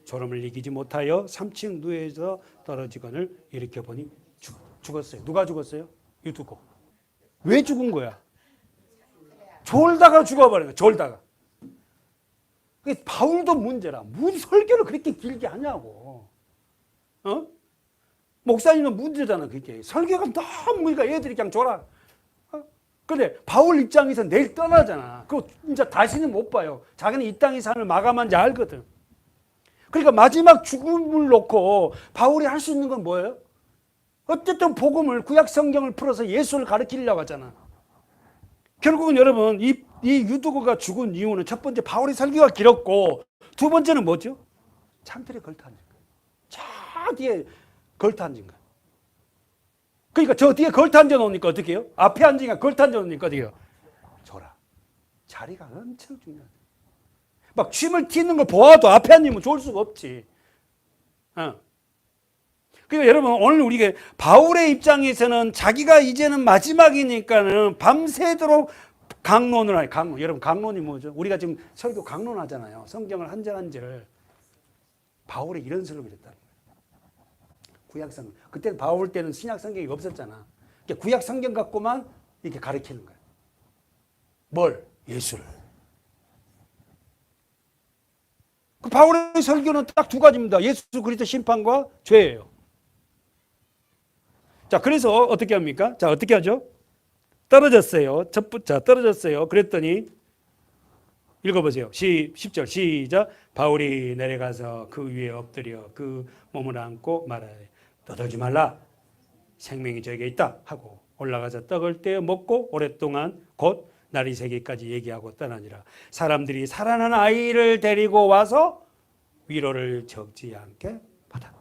졸음을 이기지 못하여 3층 누에서 떨어지거늘 일으켜 보니 죽었어요. 누가 죽었어요? 유두고. 왜 죽은 거야? 졸다가 죽어버린 거야. 졸다가. 바울도 문제라. 무슨 설교를 그렇게 길게 하냐고. 목사님은 문제잖아. 그게 설교가 너무 그러니까 애들이 그냥 졸아. 근데 바울 입장에서 내일 떠나잖아. 그거 진짜 다시는 못 봐요. 자기는 이 땅의 삶을 마감한 지 알거든. 그러니까 마지막 죽음을 놓고 바울이 할 수 있는 건 뭐예요? 어쨌든 복음을 구약 성경을 풀어서 예수를 가르치려고 하잖아. 결국은 여러분 이 유두고가 죽은 이유는 첫 번째 바울의 설교가 길었고 두 번째는 뭐죠? 창틀에 걸터 앉은 거예요. 저 뒤에 걸터 앉은 거예요. 그러니까 저 뒤에 걸터 앉아 놓으니까 어떻게 해요? 앞에 앉으니까 걸터 앉아 놓으니까 어떻게 해요? 졸아. 자리가 엄청 중요하다. 막 춤을 튀는 걸 보아도 앞에 앉으면 좋을 수가 없지. 그러니까 여러분 오늘 우리가 바울의 입장에서는 자기가 이제는 마지막이니까는 밤새도록 강론을 해요. 강론. 여러분 강론이 뭐죠? 우리가 지금 설교 강론하잖아요. 성경을 한 절 한 절을. 바울이 이런 설교를 했다. 구약 성경. 그때 바울 때는 신약 성경이 없었잖아. 그러니까 구약 성경 갖고만 이렇게 가르치는 거야. 뭘? 예수를. 그 바울의 설교는 딱 두 가지입니다. 예수 그리스도 심판과 죄예요. 자, 그래서 어떻게 합니까? 자, 어떻게 하죠? 떨어졌어요. 떨어졌어요. 그랬더니 읽어보세요. 10절 시작. 바울이 내려가서 그 위에 엎드려 그 몸을 안고 말하되 떠들지 말라. 생명이 저에게 있다 하고 올라가서 떡을 떼어 먹고 오랫동안 곧 날이 새기까지 얘기하고 떠나니라. 사람들이 살아난 아이를 데리고 와서 위로를 적지 않게 받았다.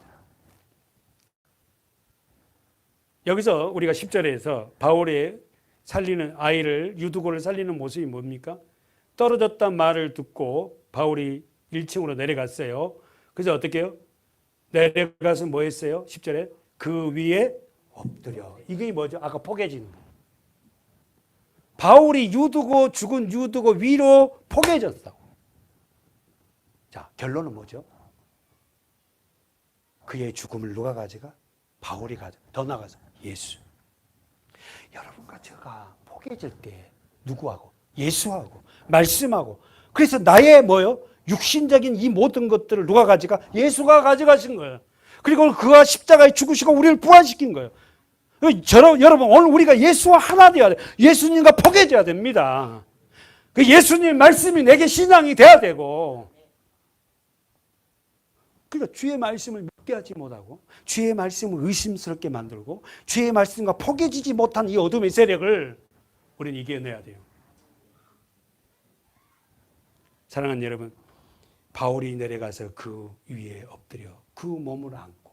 여기서 우리가 10절에서 바울의 살리는 아이를 유두고를 살리는 모습이 뭡니까? 떨어졌단 말을 듣고 바울이 1층으로 내려갔어요. 그래서 어떻게 해요? 내려가서 뭐 했어요? 10절에 그 위에 엎드려. 이게 뭐죠? 아까 포개지는 거. 바울이 죽은 유두고 위로 포개졌다고. 자, 결론은 뭐죠? 그의 죽음을 누가 가져가? 바울이 가자. 더 나가서 예수. 여러분과 제가 포개질 때 누구하고? 예수하고 말씀하고. 그래서 나의 뭐요? 육신적인 이 모든 것들을 누가 가져가? 예수가 가져가신 거예요. 그리고 그가 십자가에 죽으시고 우리를 부활시킨 거예요. 여러분 오늘 우리가 예수와 하나 되어야 돼. 예수님과 포개져야 됩니다. 그 예수님 말씀이 내게 신앙이 돼야 되고, 그러니까 주의 말씀을 믿게 하지 못하고 주의 말씀을 의심스럽게 만들고 주의 말씀과 포개지지 못한 이 어둠의 세력을 우리는 이겨내야 돼요. 사랑하는 여러분, 바울이 내려가서 그 위에 엎드려 그 몸을 안고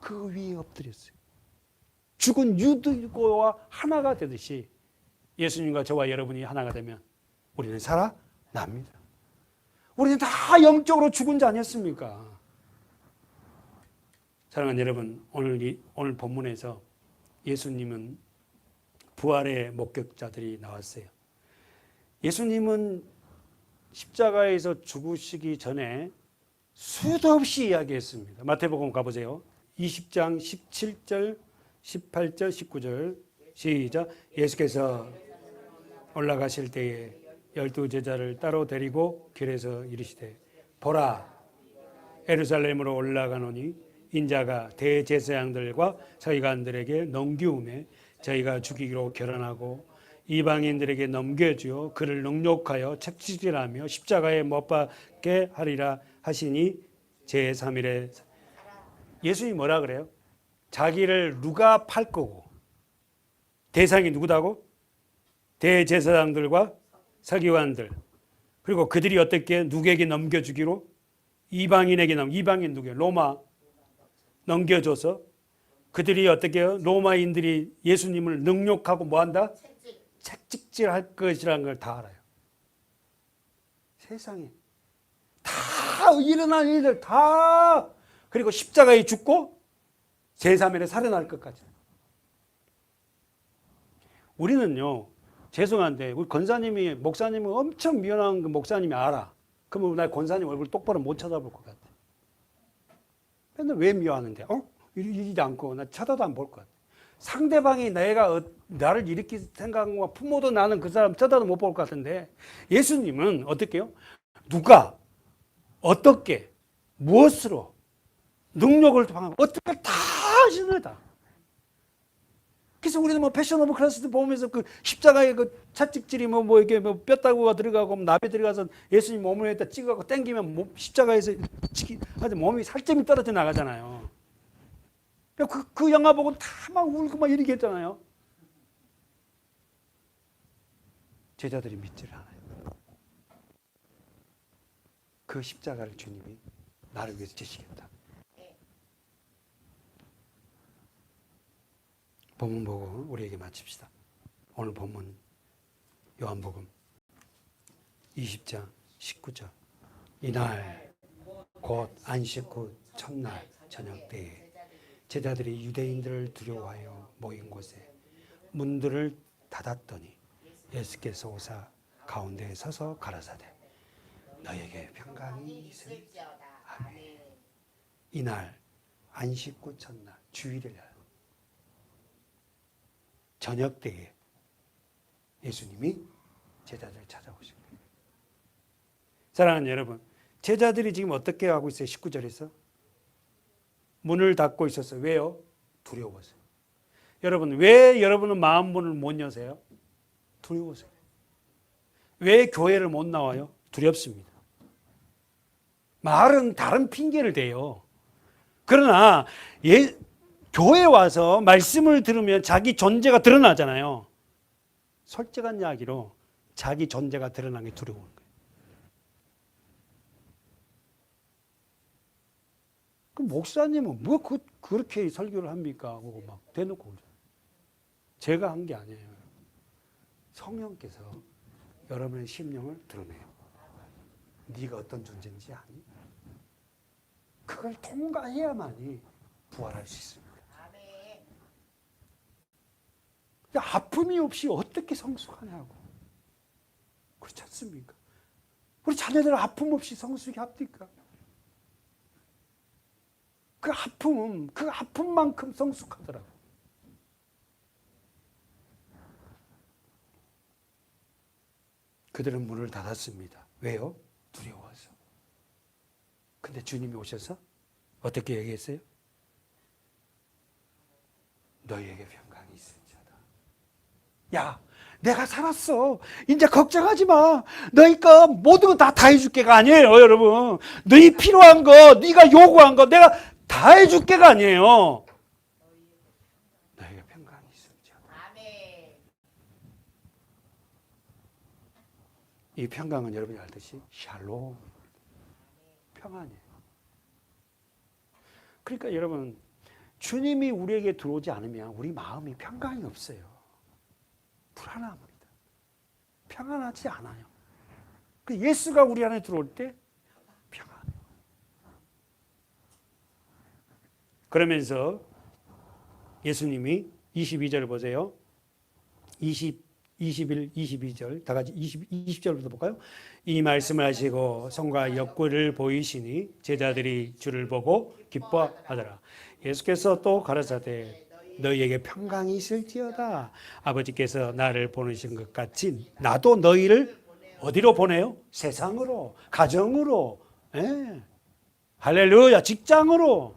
그 위에 엎드렸어요. 죽은 유대교와 하나가 되듯이 예수님과 저와 여러분이 하나가 되면 우리는 살아납니다. 우리는 다 영적으로 죽은 자 아니었습니까? 사랑하는 여러분, 오늘 본문에서 예수님은 부활의 목격자들이 나왔어요. 예수님은 십자가에서 죽으시기 전에 수도 없이 이야기했습니다. 마태복음 가보세요. 20장 17절, 18절, 19절 시작. 예수께서 올라가실 때에 12제자를 따로 데리고 길에서 이르시되 보라, 예루살렘으로 올라가노니 인자가 대제사장들과 서기관들에게 넘기우매 저희가 죽이기로 결론하고 이방인들에게 넘겨주어 그를 능욕하여 채찍질하며 십자가에 못 박게 하리라 하시니 제3일에 예수님이 뭐라 그래요? 자기를 누가 팔 거고 대상이 누구다고? 대제사장들과 서기관들. 그리고 그들이 어떻게 누구에게 넘겨주기로? 이방인에게 이방인 누구예요? 로마 넘겨줘서 그들이 어떻게 해요? 로마인들이 예수님을 능욕하고 뭐한다? 채찍질할 것이라는 걸 다 알아요. 세상에 다 일어난 일들 다, 그리고 십자가에 죽고 제3일에 살아날 것까지. 우리는요, 죄송한데 우리 권사님이 목사님이 엄청 미련한 그 목사님이 알아. 그러면 나 권사님 얼굴 똑바로 못 쳐다볼 것 같아. 맨날 왜 미워하는데? 이러지 않고 나 쳐다도 안 볼 것 같아. 상대방이 내가 나를 이렇게 생각하고 부모도 나는 그 사람 쳐다도 못 볼 것 같은데, 예수님은 어떻게 해요? 누가 어떻게 무엇으로 능력을 통하면 어떻게 다 하시는 거다. 그래서 우리는 뭐 패션 오브 크라이스트 보면서 그 십자가에 그 채찍질이 이게 뼈다구가 들어가고 나비 들어가서 예수님 몸을 에다 찍어갖고 당기면 십자가에서 몸이 살점이 떨어져 나가잖아요. 그 영화 보고 다 막 울고 막 이렇게 했잖아요. 제자들이 믿지를 않아요. 그 십자가를 주님이 나를 위해서 지시겠다. 본문 보고 우리에게 마칩시다. 오늘 본문 요한복음 20장 19절. 이날 곧 안식 후 첫날 저녁 때에 제자들이 유대인들을 두려워하여 모인 곳에 문들을 닫았더니 예수께서 오사 가운데에 서서 가라사대 너에게 평강이 있을지어다. 아멘. 이날 안식 후 첫날 주일이라 저녁 때에 예수님이 제자들을 찾아오신 거예요. 사랑하는 여러분, 제자들이 지금 어떻게 하고 있어요? 19절에서 문을 닫고 있었어요. 왜요? 두려워서요. 여러분, 왜 여러분은 마음 문을 못 여세요? 두려워서요. 왜 교회를 못 나와요? 두렵습니다. 말은 다른 핑계를 대요. 그러나 교회 와서 말씀을 들으면 자기 존재가 드러나잖아요. 솔직한 이야기로 자기 존재가 드러나는 게 두려운 거예요. 그 목사님은 뭐 그렇게 설교를 합니까? 하고 막 대놓고 그러죠. 제가 한 게 아니에요. 성령께서 여러분의 심령을 드러내요. 네가 어떤 존재인지 아니? 그걸 통과해야만이 부활할 수 있습니다. 아픔이 없이 어떻게 성숙하냐고. 그렇지 않습니까? 우리 자녀들 아픔 없이 성숙이 합니까? 그 아픔만큼 성숙하더라고. 그들은 문을 닫았습니다. 왜요? 두려워서. 근데 주님이 오셔서 어떻게 얘기했어요? 너희에게 평강이 있을지어다. 야, 내가 살았어. 이제 걱정하지 마. 너희가 모든 거 다 해줄게가 아니에요, 여러분. 너희 필요한 거, 네가 요구한 거 내가 다 해줄게가 아니에요. 너희에게 평강이 있을지어다. 이 평강은 여러분이 알듯이 샬롬, 평안이에요. 그러니까 여러분, 주님이 우리에게 들어오지 않으면 우리 마음이 평강이 없어요. 불안합니다. 평안하지 않아요. 예수가 우리 안에 들어올 때 평안해요. 그러면서 예수님이 22절 보세요. 21, 22절 다 같이 20절부터 볼까요? 이 말씀을 하시고 손과 옆구리를 보이시니 제자들이 주를 보고 기뻐하더라. 예수께서 또 가라사대 너희에게 평강이 있을지어다. 아버지께서 나를 보내신 것 같이 나도 너희를 어디로 보내요? 세상으로, 가정으로, 할렐루야, 직장으로.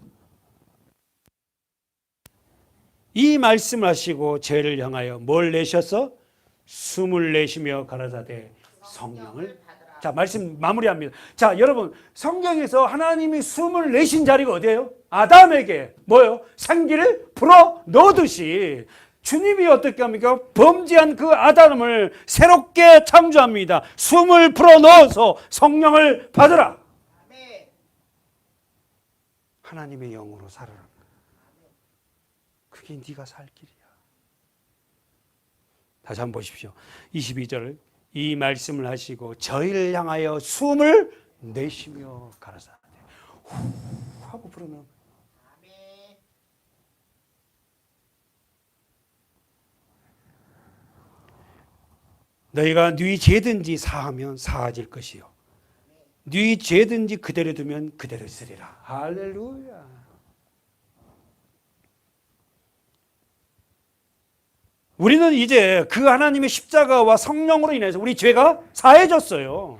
이 말씀을 하시고 저희를 향하여 뭘 내셔서 숨을 내쉬며 가라사대 성령을. 자, 말씀 마무리합니다. 자, 여러분, 성경에서 하나님이 숨을 내신 자리가 어디예요? 아담에게 뭐예요? 생기를 불어 넣듯이 주님이 어떻게 합니까? 범죄한 그 아담을 새롭게 창조합니다. 숨을 불어 넣어서 성령을 받으라. 하나님의 영으로 살아라. 그게 네가 살 길이야. 다시 한번 보십시오. 22절 이 말씀을 하시고 저희를 향하여 숨을 내쉬며 가라사대 후 하고 부르면 너희가 네 죄든지 사하면 사하질 것이요 네 죄든지 그대로 두면 그대로 쓰리라. 할렐루야. 우리는 이제 그 하나님의 십자가와 성령으로 인해서 우리 죄가 사해졌어요.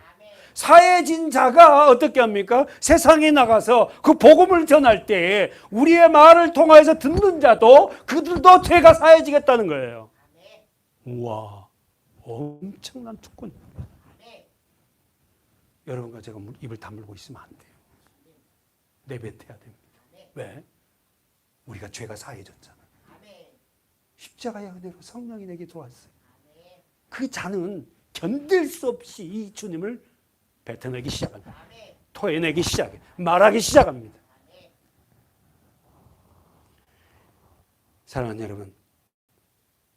사해진 자가 어떻게 합니까? 세상에 나가서 그 복음을 전할 때 우리의 말을 통하여서 듣는 자도 그들도 죄가 사해지겠다는 거예요. 우와, 엄청난 특권. 여러분과 제가 입을 다물고 있으면 안 돼요. 내뱉어야 됩니다. 왜? 우리가 죄가 사해졌잖아요. 십자가의 은혜로 성령이 내게 들어왔어요. 그 자는 견딜 수 없이 이 주님을 뱉어내기 시작합니다. 토해내기 시작해요. 말하기 시작합니다. 사랑하는 여러분,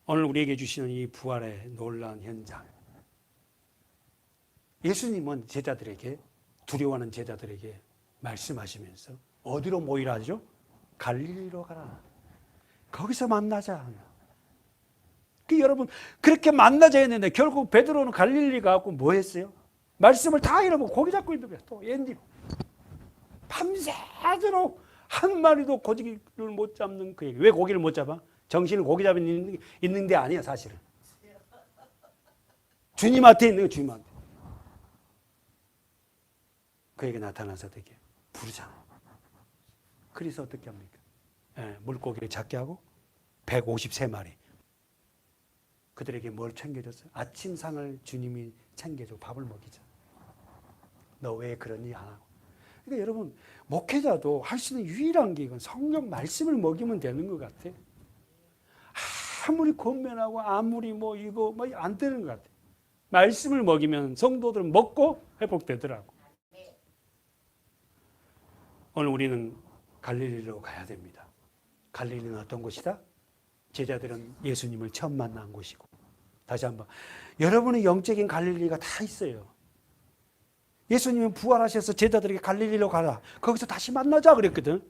오늘 우리에게 주시는 이 부활의 놀라운 현장, 예수님은 제자들에게, 두려워하는 제자들에게 말씀하시면서 어디로 모이라 하죠? 갈릴리로 가라. 거기서 만나자. 여러분, 그렇게 만나자 했는데 결국 베드로는 갈릴리 가고 뭐 했어요? 말씀을 다 잃어버리고 고기 잡고 있는 거예요. 또 엔딩. 밤새도록 한 마리도 고기를 못 잡는 그 얘기. 왜 고기를 못 잡아? 정신을 고기 잡는 있는 데 아니야, 사실은. 주님한테 있는 거, 주님한테. 그에게 나타나서 되게 부르잖아요. 그래서 어떻게 합니까? 물고기를 잡게 하고 153마리. 그들에게 뭘 챙겨줬어요? 아침상을 주님이 챙겨주고 밥을 먹이잖아요. 너 왜 그런 일 안 하고? 그러니까 여러분, 목회자도 할 수 있는 유일한 게 이건 성경 말씀을 먹이면 되는 것 같아. 아무리 권면하고 아무리 뭐 이거 뭐 안 되는 것 같아. 말씀을 먹이면 성도들은 먹고 회복되더라고. 오늘 우리는 갈릴리로 가야 됩니다. 갈릴리는 어떤 곳이다? 제자들은 예수님을 처음 만난 곳이고, 다시 한번, 여러분의 영적인 갈릴리가 다 있어요. 예수님은 부활하셔서 제자들에게 갈릴리로 가라. 거기서 다시 만나자 그랬거든.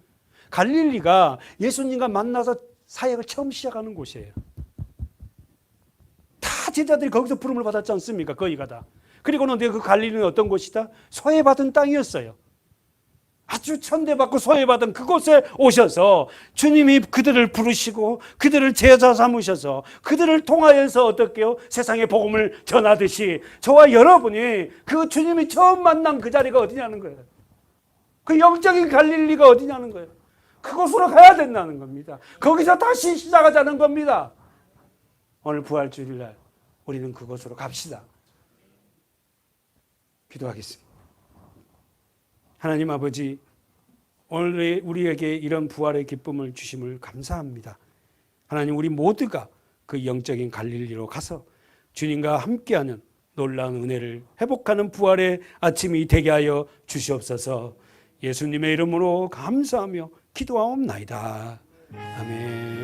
갈릴리가 예수님과 만나서 사역을 처음 시작하는 곳이에요. 다 제자들이 거기서 부름을 받았지 않습니까? 거기가 다. 그리고는 그 갈릴리는 어떤 곳이다? 소외받은 땅이었어요. 아주 천대받고 소외받은 그곳에 오셔서 주님이 그들을 부르시고 그들을 제자 삼으셔서 그들을 통하여서 어떻게요? 세상의 복음을 전하듯이 저와 여러분이 그 주님이 처음 만난 그 자리가 어디냐는 거예요. 그 영적인 갈릴리가 어디냐는 거예요. 그곳으로 가야 된다는 겁니다. 거기서 다시 시작하자는 겁니다. 오늘 부활주일날 우리는 그곳으로 갑시다. 기도하겠습니다. 하나님 아버지, 오늘 우리에게 이런 부활의 기쁨을 주심을 감사합니다. 하나님, 우리 모두가 그 영적인 갈릴리로 가서 주님과 함께하는 놀라운 은혜를 회복하는 부활의 아침이 되게 하여 주시옵소서. 예수님의 이름으로 감사하며 기도하옵나이다. 아멘.